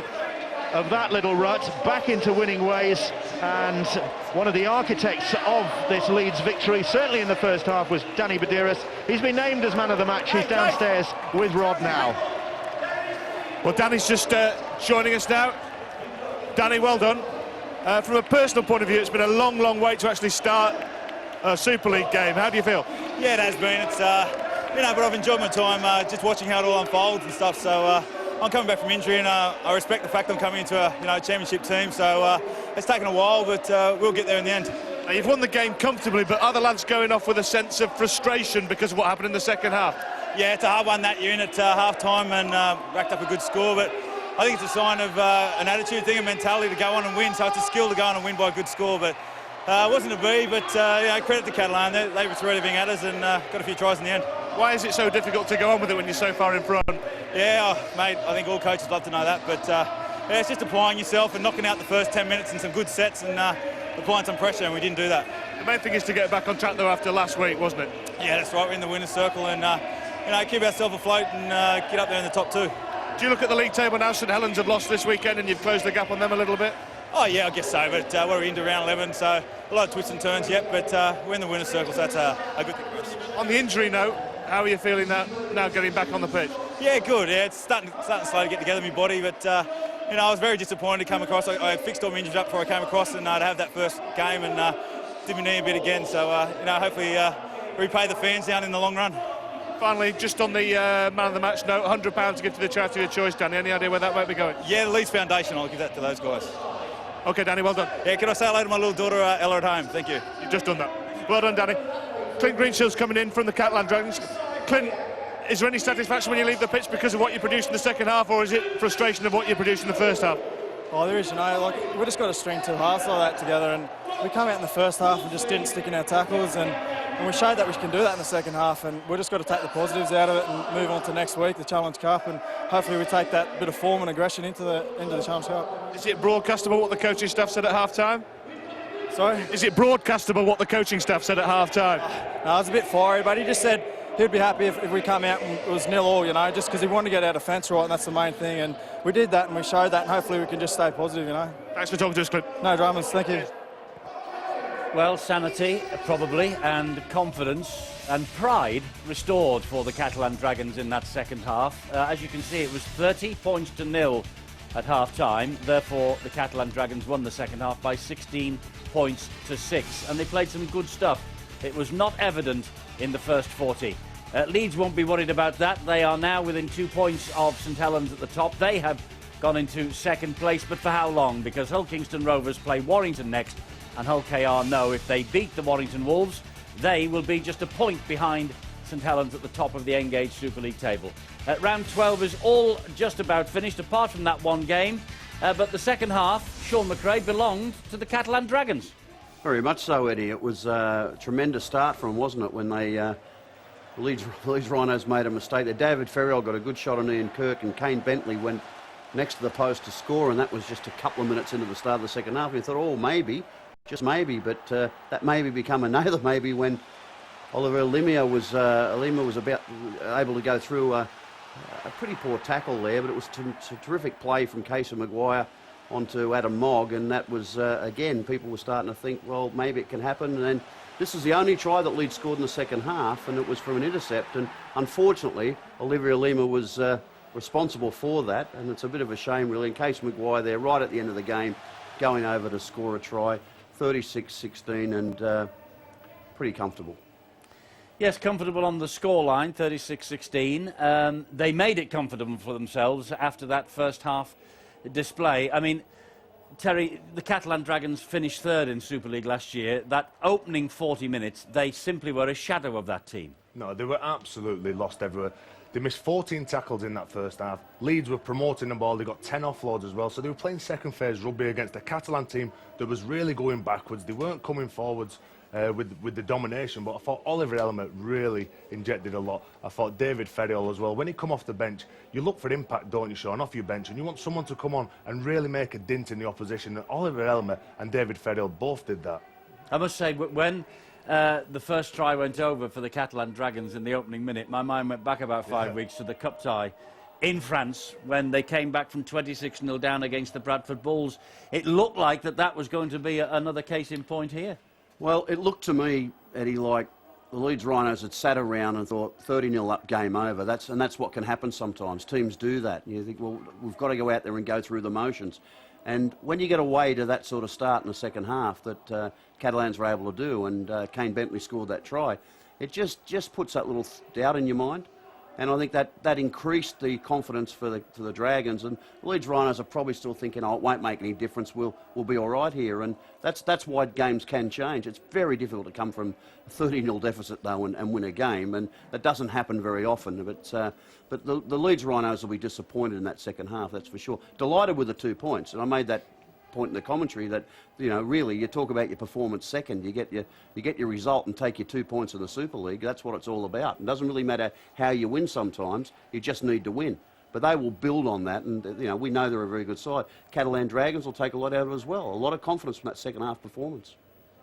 of that little rut, back into winning ways, and one of the architects of this Leeds victory, certainly in the first half, was Danny Badiris. He's been named as man of the match. He's downstairs with Rod now. Well, Danny's just joining us now. Danny, well done. From a personal point of view, it's been a long, long wait to actually start a Super League game. How do you feel? Yeah, it has been. It's you know, but I've enjoyed my time just watching how it all unfolds and stuff. So I'm coming back from injury, and I respect the fact I'm coming into a championship team. So it's taken a while, but we'll get there in the end. Now, you've won the game comfortably, but are the lads going off with a sense of frustration because of what happened in the second half? Yeah, it's a hard one that unit half-time, and racked up a good score, but I think it's a sign of an attitude thing, a mentality to go on and win. So it's a skill to go on and win by a good score, but it wasn't to be. But you know, credit to Catalan, they were threw everything at us and got a few tries in the end. Why is it so difficult to go on with it when you're so far in front? Yeah, mate, I think all coaches love to know that, but yeah, it's just applying yourself and knocking out the first 10 minutes and some good sets and applying some pressure, and we didn't do that. The main thing is to get back on track, though, after last week, wasn't it? Yeah, that's right. We're in the winner's circle, and you know, keep ourselves afloat and get up there in the top 2. Do you look at the league table now? St Helens have lost this weekend and you've closed the gap on them a little bit? Oh yeah, I guess so, but we're into round 11, so a lot of twists and turns yet, but we're in the winner's circle, so that's a good thing for us. On the injury note, how are you feeling now getting back on the pitch? Yeah, good. Yeah, it's starting slowly to get together in my body, but you know, I was very disappointed to come across. I fixed all my injuries up before I came across, and to have that first game and did my knee a bit again. So you know, hopefully repay the fans down in the long run. Finally, just on the man of the match note, £100 to give to the charity of your choice, Danny. Any idea where that might be going? Yeah, the Leeds Foundation. I'll give that to those guys. Okay, Danny, well done. Yeah, can I say hello to my little daughter Ella at home? Thank you. You've just done that. Well done, Danny. Clint Greenshill's coming in from the Catalan Dragons. Clint, is there any satisfaction when you leave the pitch because of what you produced in the second half, or is it frustration of what you produced in the first half? Oh, there is, you know, like, we just got to string 2 halves like that together, and we come out in the first half and just didn't stick in our tackles, and we showed that we can do that in the second half, and we've just got to take the positives out of it and move on to next week, the Challenge Cup, and hopefully we take that bit of form and aggression into the Challenge Cup. Is it broadcastable what the coaching staff said at half-time? Sorry? Is it broadcastable what the coaching staff said at half-time? No, I was a bit fiery, but he just said he'd be happy if we come out and it was 0-0, you know, just because he wanted to get our defence right, and that's the main thing, and we did that and we showed that, and hopefully we can just stay positive, you know. Thanks for talking to us, Clint. No dramas, thank you. Well, sanity, probably, and confidence and pride restored for the Catalan Dragons in that second half. As you can see, it was 30 points to 0 at half-time. Therefore, the Catalan Dragons won the second half by 16 points to 6. And they played some good stuff. It was not evident in the first 40. Leeds won't be worried about that. They are now within 2 points of St Helens at the top. They have gone into second place, but for how long? Because Hull Kingston Rovers play Warrington next, and Hull KR know if they beat the Warrington Wolves, they will be just a point behind St Helens at the top of the Engage Super League table. Round 12 is all just about finished, apart from that one game. But the second half, Sean McRae, belonged to the Catalan Dragons. Very much so, Eddie. It was a tremendous start from, wasn't it, when they Leeds Rhinos made a mistake there. David Ferriol got a good shot on Ian Kirk, and Kane Bentley went next to the post to score, and that was just a couple of minutes into the start of the second half. And he thought, oh, maybe, just maybe, but that maybe became another maybe when Oliver Lima was about able to go through a pretty poor tackle there, but it was a terrific play from Casey Maguire onto Adam Mogg, and that was, again, people were starting to think, well, maybe it can happen. And then this is the only try that Leeds scored in the second half, and it was from an intercept, and unfortunately, Olivia Lima was responsible for that, and it's a bit of a shame, really. And Casey Maguire there, right at the end of the game, going over to score a try, 36-16, and pretty comfortable. Yes, comfortable on the scoreline, 36-16. They made it comfortable for themselves after that first half display. I mean, Terry, the Catalan Dragons finished third in Super League last year. That opening 40 minutes, they simply were a shadow of that team. No, they were absolutely lost everywhere. They missed 14 tackles in that first half. Leeds were promoting the ball. They got 10 offloads as well. So they were playing second phase rugby against a Catalan team that was really going backwards. They weren't coming forwards with the domination, but I thought Oliver Elmer really injected a lot. I thought David Ferriol as well. When he come off the bench, you look for impact, don't you, Sean, off your bench, and you want someone to come on and really make a dent in the opposition. And Oliver Elmer and David Ferriol both did that. I must say, when the first try went over for the Catalan Dragons in the opening minute, my mind went back about 5 weeks to the cup tie in France when they came back from 26-0 down against the Bradford Bulls. It looked like that was going to be another case in point here. Well, it looked to me, Eddie, like the Leeds Rhinos had sat around and thought 30-0 up, game over. That's what can happen sometimes. Teams do that. And you think, well, we've got to go out there and go through the motions. And when you get away to that sort of start in the second half that Catalans were able to do, and Kane Bentley scored that try, it just puts that little doubt in your mind. And I think that increased the confidence for the Dragons. And the Leeds Rhinos are probably still thinking, oh, it won't make any difference. We'll be all right here. And that's why games can change. It's very difficult to come from a 30-0 deficit, though, and win a game. And that doesn't happen very often. But the Leeds Rhinos will be disappointed in that second half, that's for sure. Delighted with the 2 points. And I made that point in the commentary that, you know, really, you talk about your performance second, you get your result and take your 2 points in the Super League. That's what it's all about. It doesn't really matter how you win sometimes, you just need to win. But they will build on that, and you know, we know they're a very good side. Catalan Dragons will take a lot out of it as well. A lot of confidence from that second half performance.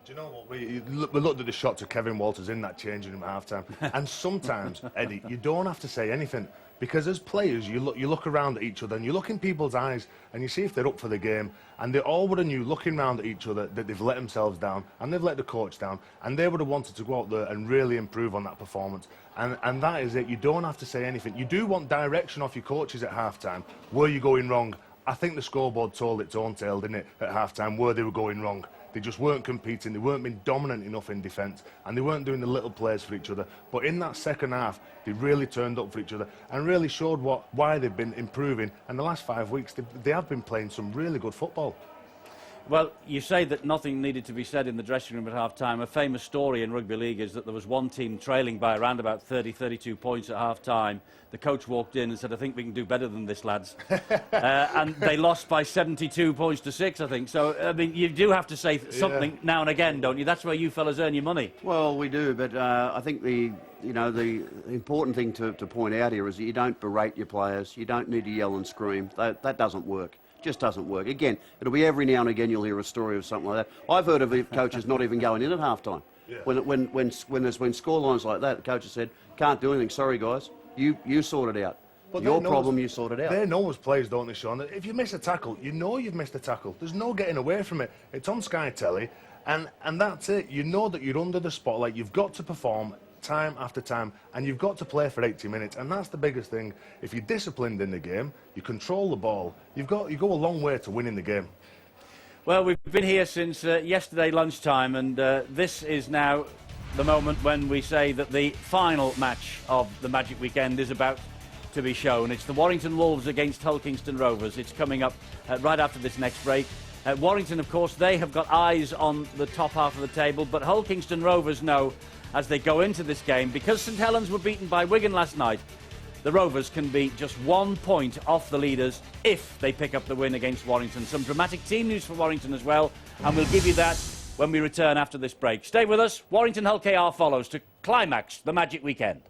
Do you know what? We looked at the shots of Kevin Walters in that changing room at half-time, and sometimes, Eddie, you don't have to say anything, because as players, you look around at each other and you look in people's eyes and you see if they're up for the game, and they all would have knew, looking around at each other, that they've let themselves down and they've let the coach down, and they would have wanted to go out there and really improve on that performance. And that is it. You don't have to say anything. You do want direction off your coaches at half-time. Were you going wrong? I think the scoreboard told its own tale, didn't it, at half-time, where they were going wrong. They just weren't competing, they weren't being dominant enough in defence, and they weren't doing the little plays for each other. But in that second half, they really turned up for each other and really showed why they've been improving. And the last 5 weeks, they have been playing some really good football. Well, you say that nothing needed to be said in the dressing room at half-time. A famous story in rugby league is that there was one team trailing by around about 30, 32 points at half-time. The coach walked in and said, I think we can do better than this, lads. And they lost by 72 points to 6, I think. So, I mean, you do have to say something now and again, don't you? That's where you fellas earn your money. Well, we do, but I think the important thing to point out here is that you don't berate your players. You don't need to yell and scream. That doesn't work. Just doesn't work. Again, it'll be every now and again you'll hear a story of something like that. I've heard of coaches not even going in at half-time. Yeah. When there's been scorelines like that, the coach has said, can't do anything, sorry guys, you sort it out. But your problem, you sort it out. They know as players, don't they, Sean? If you miss a tackle, you know you've missed a tackle. There's no getting away from it. It's on Sky Telly, and that's it. You know that you're under the spotlight. You've got to perform time after time, and you've got to play for 80 minutes, and that's the biggest thing. If you're disciplined in the game, you control the ball, you go a long way to winning the game. Well, we've been here since yesterday lunchtime, and this is now the moment when we say that the final match of the Magic Weekend is about to be shown. It's the Warrington Wolves against Hull Kingston Rovers. It's coming up right after this next break. Warrington, of course, they have got eyes on the top half of the table, but Hull Kingston Rovers know, as they go into this game, because St Helens were beaten by Wigan last night, the Rovers can be just 1 point off the leaders if they pick up the win against Warrington. Some dramatic team news for Warrington as well, and we'll give you that when we return after this break. Stay with us. Warrington Hull KR follows to climax the Magic Weekend.